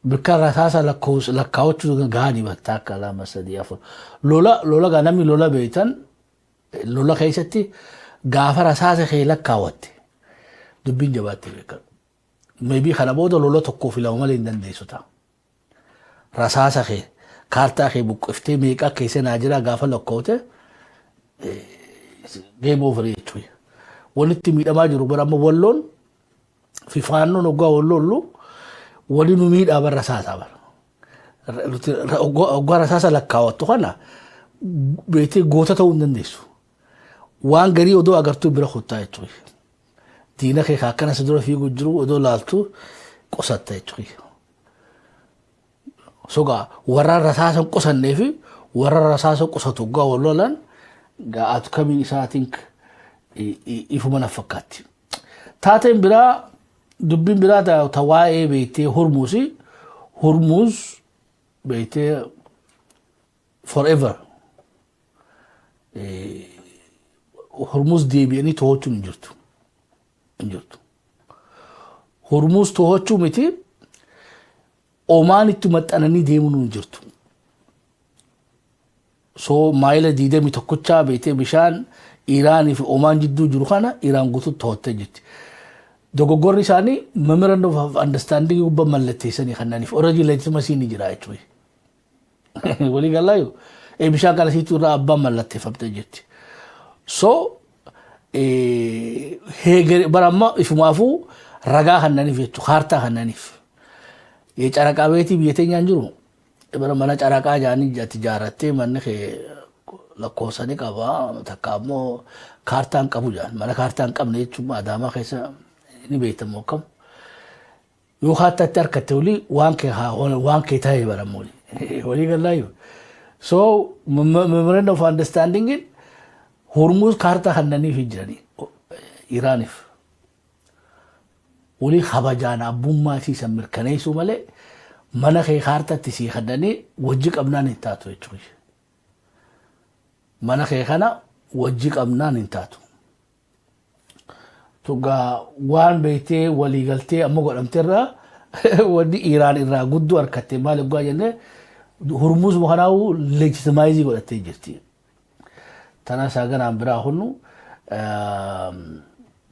bikka rasaasa lakkaawachuu gaani batta kala masadiyaaf lola ganami lola beetan lola keessatti gaafa rasaasa kee lakkaawwatte dubbiin jabaatte beeka maybe kana booda lola tokko filamu malee hin dandeessu ta'a rasaasa kee kaartaa kee buqqoftee meeqa keessa naajira gaafa lakkaawwatte game over jechuudha walitti miidhamaa jiru bara amma walloon fifaannoon oggaa walloollu wali nu miidhaa bara rasaasa bara oggaa rasaasa lakkaawwattu kana beetee goota ta'uu hin dandeessu waan garii odoo agartuu bira kuttaa jechuudha diina kee akkana si dura fiiguu jiru odoo laaltu qusatta jechuudha. Sogaa warra rasaasan qusannee fi warra rasaasan qusatu gaa wallolan gaa atu kamiin isaatiin ifuma na fakkaatti. Taateen biraa dubbiin biraa ta waa'ee beektee Hormuz beektee forever Hormuz deebi'anii to'achuun hin jirtu. Hormuz to'achuu miti Omaan itti maxxananii deemuun hin jirtu. So maayila 21 beektee bishaan Iraanii fi Omaan jidduu jiru kana Iraan guutuutti to'attee jirti. Dogoggorri isaanii memorandum of understanding gubbaa mallatteessanii kannaniif already legitimacy ni jira jechuudha. Walii galaayu bishaan kana siitu irraa abbaan mallatteeffamtee jirti. So baramma ifumaafuu ragaa kannaniif jechuudha kaartaa kannaniif. Caraqaa beetii biyya teenyaan jiru bara mana caraqaa jaanii ijaarrattee manni lakkoofsanii qaba takka ammoo kaartaan qabu jaan mana kaartaan qabne jechuun Adaamaa keessa ni beekamu akkam yoo hattatti harkatte olii waan kee ta'ee baramu walii galaayu. So memorandum of understanding Hormuz kaartaa kannaniif jiranii Iraaniif walii kabajaan abbummaa siisan mirkaneessuu malee mana kee kaartaatti sii kannanii wajji qabnaan hin taatu jechuudha. Mana kee kana wajji qabnaan hin taatu. Tugaa waan beektee walii galtee amma godhamteerraa wanni Iraan irraa guddoo harkattee maal egaa jennee Hormuz mukanaa'uu legitimaayizii godhattee jirti. Tana saaganaan biraa hunnu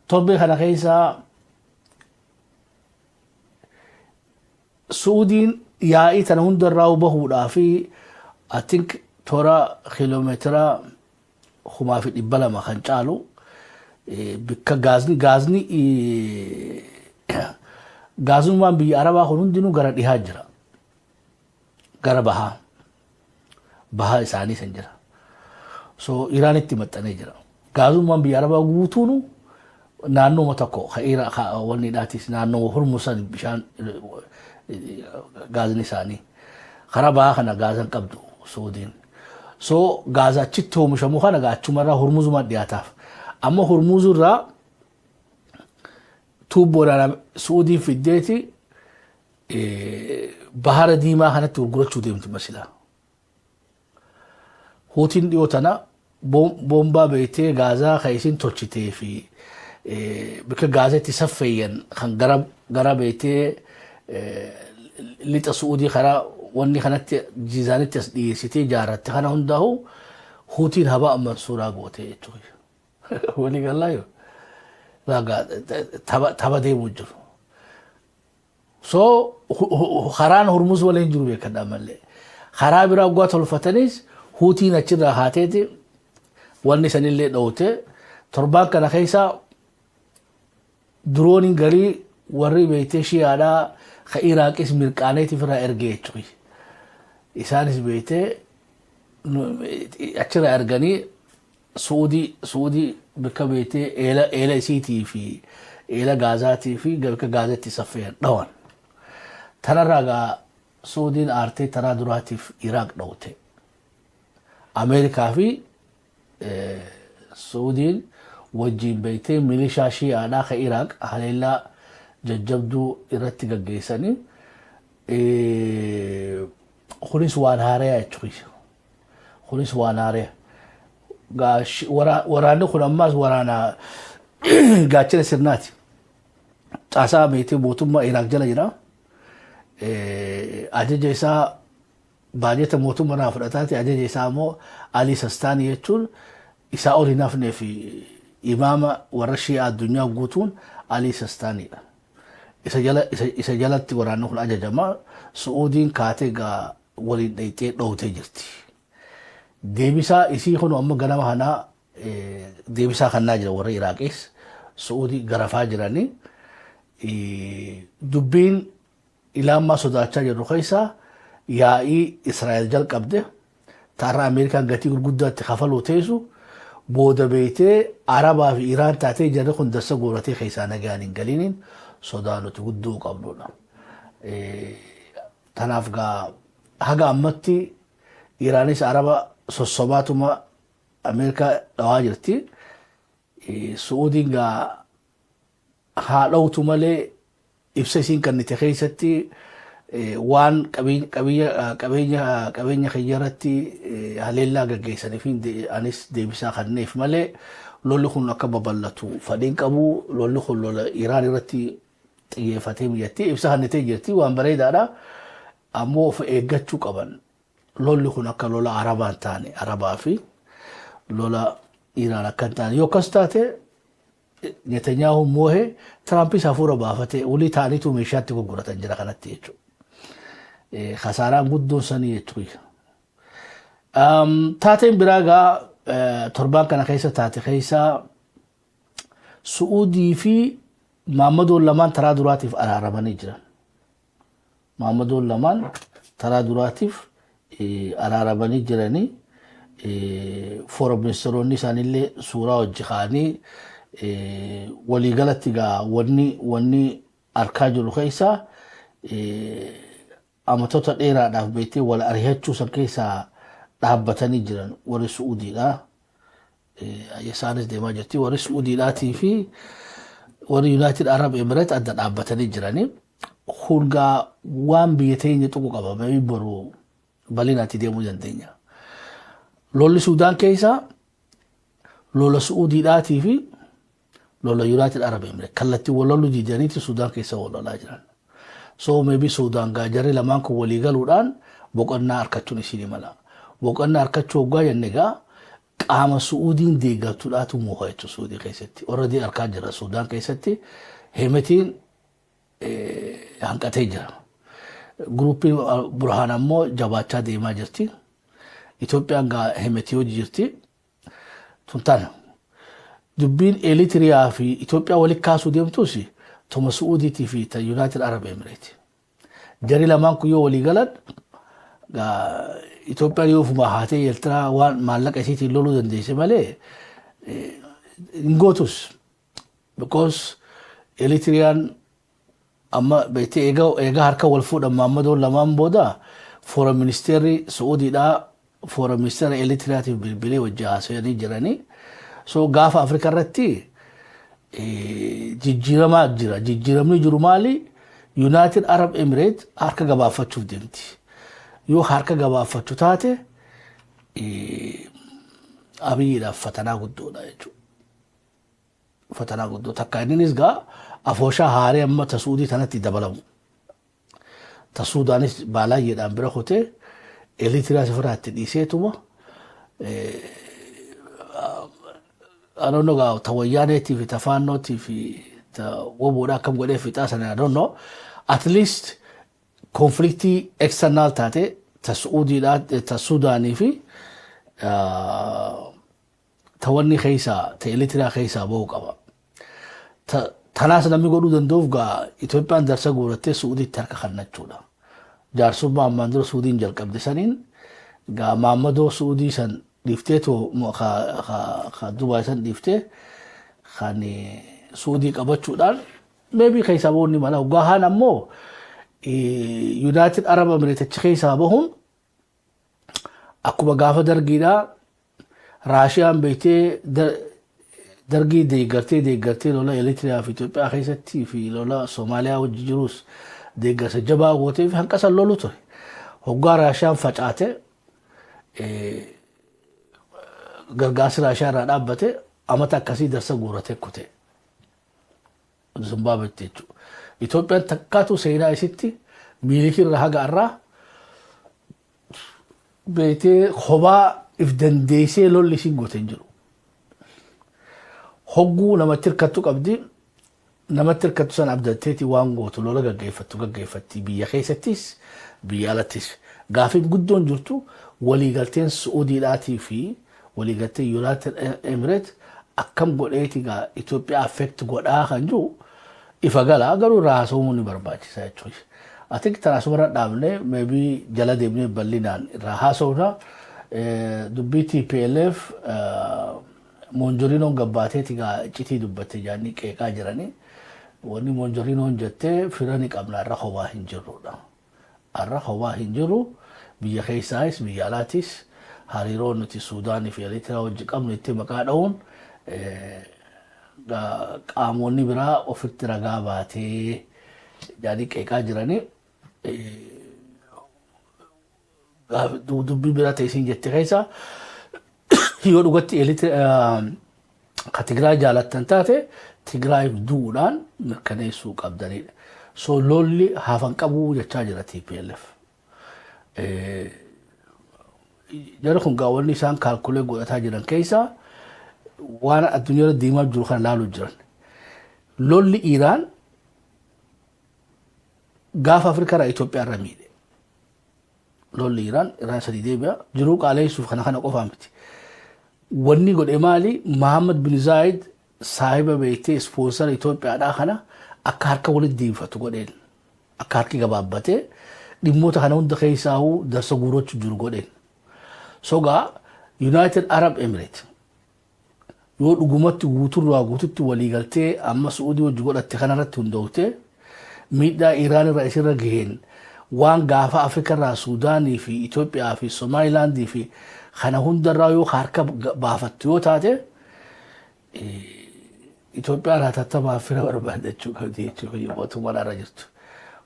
torbee kana keessaa Suudiin yaa'ii tana hundarraa bahuudhaa fi I think toora kiiloomeetira 200 kan caalu bikka gaazummaan biyya Arabaa kun hundinuu gara dhihaa jira. Gara bahaa isaanii san jira. So Iraanitti maxxanee jira. Gaazummaan biyya Arabaa guutuunu naannoo tokko wanni dhaatis naannoo Hormuzan bishaan gaazni isaanii karaa bahaa kana gaazan qabdu Suudiin. So gaaza achitti oomishamu kana gaachumarraa Hormuzuma dhiyaataaf. Amma Hormuzurraa tuubboodhaan Suudiin fiddeeti bahara diimaa kanatti gurgurachuu deemti masilaa. Huutiin dhiyoo tana boombaa beektee gaazaa kan isin tolchitee fi bakka gaazatti saffeeyyan kan gara beektee lixa Suudii karaa wanni kanatti jiizaanitti as dhiyeessitee ijaarratte kana hundaa'u Huutiin habaa mansuuraa gootee jechuudha. Walii galaayu tapha deemuu jiru. So karaan Hormuz waliin jiru beekadhaa malee karaa biraa waggaa tolfatanis Huutiin achirraa haateeti wanni sanillee dhawute torbaan kana keessa drooniin garii warri beektee shi'aadhaa ka Iraaqis mirqaaneetiif irraa ergee jechuudha. Isaanis beektee achirraa erganii Suudii bakka beektee eela isiitii fi eela gaazaatii fi bakka gaazatti saffeeyyan dhawan. Tanarraa gaa Suudiin aartee taraa duraatiif Iraaq dhawte. Ameerikaa fi Suudiin wajjin beektee milishaa shi'aadhaa ka Iraaq haleellaa jajjabduu irratti gaggeessanii kunis waan haaraa jechuudha. Kunis waan haaraa. Waraanni kun ammaas waraana gaachana sirnaati. Caasaa beektee mootummaa Iraaq jala jira. Ajaja isaa baajata mootummaa fudhataati. Ajaja isaa immoo Alii Sastaanii jechuun isaa ol hin hafnee fi imaama warra shi'aa addunyaa guutuun Alii Sastaaniidha. Isa jalatti waraanni kun ajajamaa Suudiin kaatee gaa waliin dhayxee dhowtee jirti. Deebisaa isii kun amma ganama kanaa deebisaa kannaa jira warra Iraaqis Suudii garafaa jiranii dubbiin ilaammaa sodaachaa jirru keessaa yaa'ii Israa'el jalqabde taarraa Ameerikaan gatii gurguddaatti kafaluu teessu booda beetee Arabaa fi Iraan taatee jarri kun darsa gooratee keessaa nagaan hin galiniin sodaa nuti guddoo qabnudha. Tanaaf gaa haga ammatti Iraanis Araba sossobaatuma Ameerikaa dhawaa jirti. Suudiin gaa haa dhawtu malee ibsa isiin kannite keessatti waan qabeenya keeyyaratti haleellaa gaggeessaniif anis deebisaa kanneef malee lolli kun akka babal'atu fadhiin qabu. Lolli kun lola Iraan irratti xiyyeeffatee biyyattii ibsa kannitee jirti waan bareedaadha. Ammoo of eeggachuu qaban. Lolli kun akka lola Arabaan taane Arabaa fi lola Iraan akka taane yoo akkas taate Netanyahu moohe Tirampis hafuura baafate walii taaniitu meeshaatti gurguratan jira kanatti jechuudha. Khasaaraan guddoon sanii jechuudha. Taateen biraa gaa torbaan kana keessa taate keessa Suudii fi Maammadoon lamaan taraa duraatiif araaramanii jiran. Maammadoon lamaan taraa duraatiif araaramanii jiranii foora ministeeronni isaanillee suuraa hojii kaanii waliigalatti gaa wanni arkaa jiru keessa amatoota dheeraadhaaf beektee wal ari'achuu san keessaa dhaabbatanii jiran warri Suudiidha. Isaanis deemaa jirti. Warri Suudiidhaatii fi warri United Arab Emirates adda dhaabbatanii jiranii. Kun gaa waan biyya teenya tuqu qaba. Mee boru bal'inaatti deemuu dandeenya. Lolli Suudaan keessa lola Suudiidhaatii fi lola United Arab Emirates kallattii wal loluu diidaniiti Suudaan keessa wal lolaa jiran. So maybe Suudaan gaa jarri lamaan kun walii galuudhaan boqonnaa harkachuun isinii mala. Boqonnaa harkachuu hoggaa jenne gaa qaama Suudiin deeggartuudhaatu moohaa jechuudha Suudii keessatti. Already harkaa jira Suudaan keessatti Hemetiin hanqatee jira. Gruuppiin Burhaan ammoo jabaachaa deemaa jirti. Itoophiyaan gaa Hemetii hojii jirti. Tuntaan dubbiin Eritiriyaa fi Itoophiyaa walitti kaasuu deemtus tuma Suudiitii fi United Arab Emirates. Jarri lamaan kun yoo walii galan Itoophiyaan yoo ofuma haatee Eertiraa waan maallaqa isiitiin loluu dandeesse malee hin gootus. Because Eritiriyaan amma beektee egaa harka wal fuudhan Maammadoon lamaan booda foora ministeerri Suudiidhaa foora ministeera Eritiriyaatiif bilbilee wajjin haasa'anii jiranii. So gaafa Afrikaa irratti jijjiiramaa jira. Jijjiiramni jiru maali? United Arab Emirates harka gabaafachuuf deemti. Yoo harka gabaafachuu taate Abiyyiidhaaf fatanaa guddoodha jechuudha. Fatanaa guddoo takka inninis gaa afooshaa haaree amma ta Suudii tanatti dabalamu. Ta Suudaanis baalaayyeedhaan bira kutee Eritiriyaa sifiraatti dhiiseetuma I don't know ta wayyaaneetii fi ta faannootii fi ta woboodhaa akkam godhee fixaa sana I don't know. At least konfliktii external taate ta Suudiidhaa ta Suudaanii fi ta wanni keessaa ta Eritiriyaa keessaa bahuu qaba. Tanaas namni godhuu danda'uuf gaa Itoophiyaan darsa guurattee Suudiitti harka kennachuudha. Jaarsummaa ammaan dura Suudiin jalqabde saniin gaa Maammadoo Suudii san dhiifteetu Dubaay san dhiiftee kan Suudii qabachuudhaan maybe keessaa bahuun mala. Gahaan ammoo United Arab Emirates keessaa bahuun akkuma gaafa dargiidhaa Raashiyaan beektee dargii deeggartee lola Eritiriyaa fi Itoophiyaa keessatti fi lola Soomaaliyaa wajji jirus deeggarsa jabaa gootee fi hanqasan lolu ture. Hoggaa Raashiyaan facaate gargaarsi Raashiyaa irraa dhaabbate amata akkasii darsa guurate kute. Zimbaabeetti jechuudha. Itoophiyaan takkaatu seenaa isitti miilikii irraa haga irraa beektee kophaa if dandeessee lolli isiin goote hin jiru. Hogguu namatti hirkattu qabdi. Namatti hirkattu san abdatteeti waan gootu lola gaggeeffatti biyya keessattis biyya alattis. Gaafiin guddoon jirtu waliigalteen Suudiidhaatii fi waliigalteen United Emirates akkam godheeti gaa Itoophiyaa affect godhaa kan jiru ifa galaa garuu irraa haasa'uu ni barbaachisa jechuudha. Ati tanaasumarra dhaabnee maybe jala deemnee bal'inaan irraa haasa'uudha. Dubbii TPLF Monjorinoon gabbaatee tigaa iccitii dubbatte jaanii qeeqaa jiranii wanni monjorinoon jettee firani qabna irra hobaa hin jirrudha. Irra hobaa hin jirru biyya keessaayis biyya alaatis hariiroo nuti Suudaanii fi Eritiriyaa wajji qabnu itti maqaa dha'uun qaamonni biraa ofitti ragaa baatee jaanii qeeqaa jiranii dubbii biraa teessiin jette keessaa yoo dhugatti ka Tigraay jaalattan taate Tigraay duudhaan mirkaneessuu qabdanidha. So lolli hafan qabuu jechaa jira TPLF. Jara kun gaawwanni isaan kaalkulee godhataa jiran keessaa waan addunyaa diimaa jiru kan laaluu jiran. Lolli Iraan gaafa Afrikaa irraa Itoophiyaa irra miidhe. Lolli Iraan sadii deebi'a jiruu qaaleessuuf kana qofaa miti. Wanni godhe maali Mohammed bin Zayed saahiba beektee ispoonsara Itoophiyaadhaa kana akka harka walitti deebifatu godheen akka harki gabaabbatee dhimmoota kana hunda keessaahuu darsa guurachuu jiru godheen. Sogaa United Arab Emirates yoo dhugumatti guuturraa guututti waliigaltee amma Suudii wajji godhatte kanarratti hundoofte miidhaa Iraan irraa isirra gaheen waan gaafa Afrikaa irraa Suudaanii fi Itoophiyaa fi Somalilaandii fi kana hundarraa yoo harka baafattu yoo taate Itoophiyaa irraa tattamaa fira barbaadachuu qabdi jechuudha mootummaan irra jirtu.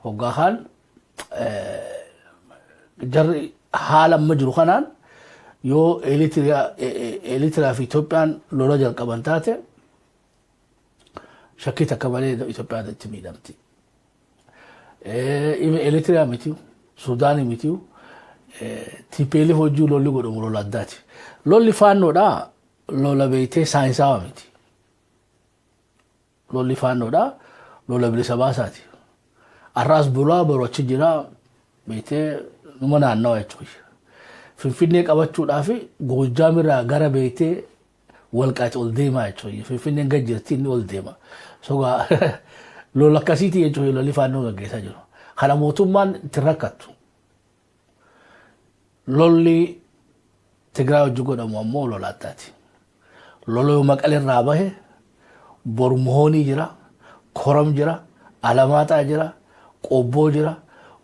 Hoggaa kaan jarri haala amma jiru kanaan yoo Eritiriyaa fi Itoophiyaan lola jalqaban taate shakkii takka malee Itoophiyaan itti miidhamti. Eritiriyaa mitiyu, Suudaanii mitiyu, TPLF hojii lolli godhamu lola addaati. Lolli faannoodhaa lola beektee saayinsaawaa miti. Lolli faannoodhaa lola bilisa baasaati. Arraas bulaa baruu achi jira beektee numa naannawa jechuudha. Finfinnee qabachuudhaaf Goojjaam irraa gara beektee Walqaaxi ol deemaa jechuudha. Finfinneen gad jirti inni ol deema. Sogaa lola akkasiiti jechuudha lolli faannoo gaggeessaa jiru. Kana mootummaan itti rakkattu. Lolli Tigraay wajji godhamu ammoo lola addaati. Lola yoo Maqalee irraa bahe Bormoonii jira, Koram jira, Alamaaxaa jira, Qobboo jira,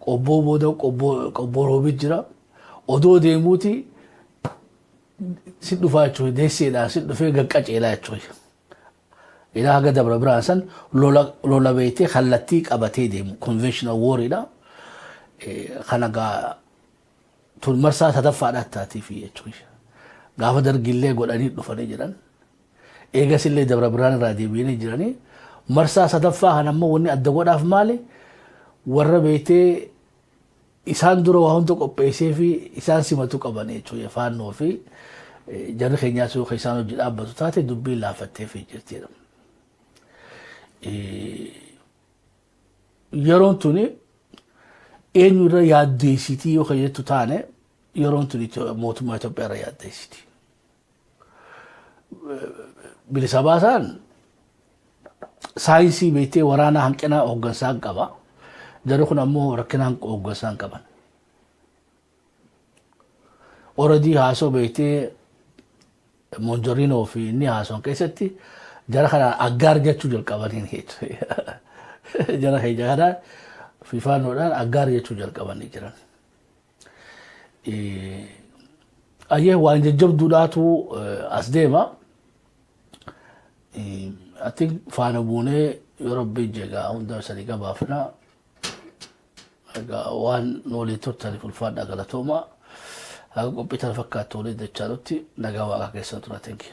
Qobboo booda Qobboo Roobit jira. Odoo deemuuti si dhufaa jechuudha deesseedhaan si dhufee gaqqaceelaa jechuudha. Ilaa haga Dabra Birhaan san lola beektee kallattii qabatee deemu conventional warriidha. Kana gaa tun marsaa sadaffaadhaatti taatiif jechuudha. Gaafa dargillee godhanii dhufanii jiran. Eegas illee Dabra Birhaan irraa deebi'anii jiranii. Marsaa sadaffaa kan ammoo wanni adda godhaaf maali? Warra beektee isaan dura waa hunda qopheessee fi isaan simatu qaban jechuudha. Faannoo fi jarri keenyaas yoo isaan hojii dhaabbatu taate dubbiin laafattee fi jirtidha. Yeroon tuni eenyu irra yaaddeessitii yoo kan jettu taane yeroon tuni mootummaa Itoophiyaa irra yaaddeessiti. Bilisa baasaan saayinsii beektee waraana hanqina hooggansaa qaba. Jarri kun ammoo rakkina hooggansaa qaban. Oradii haasoo beektee Monjorinoo fi inni haasoon keessatti jara kanaan aggaar jechuu jalqabanii jechuudha. Jara keenya kanaan fi faannoodhaan aggaar jechuu jalqabanii jiran. Ayyee waan jajjabduudhaatu as deema. I think faana buunee yoo rabbi jegaa hunda sadii gabaafna. Waan noolee turtaniif ulfaadhaa galatoomaa. Haga qophii tana fakkaattu waliin dachaalutti nagaa waaqaa keessa tura. Thank you.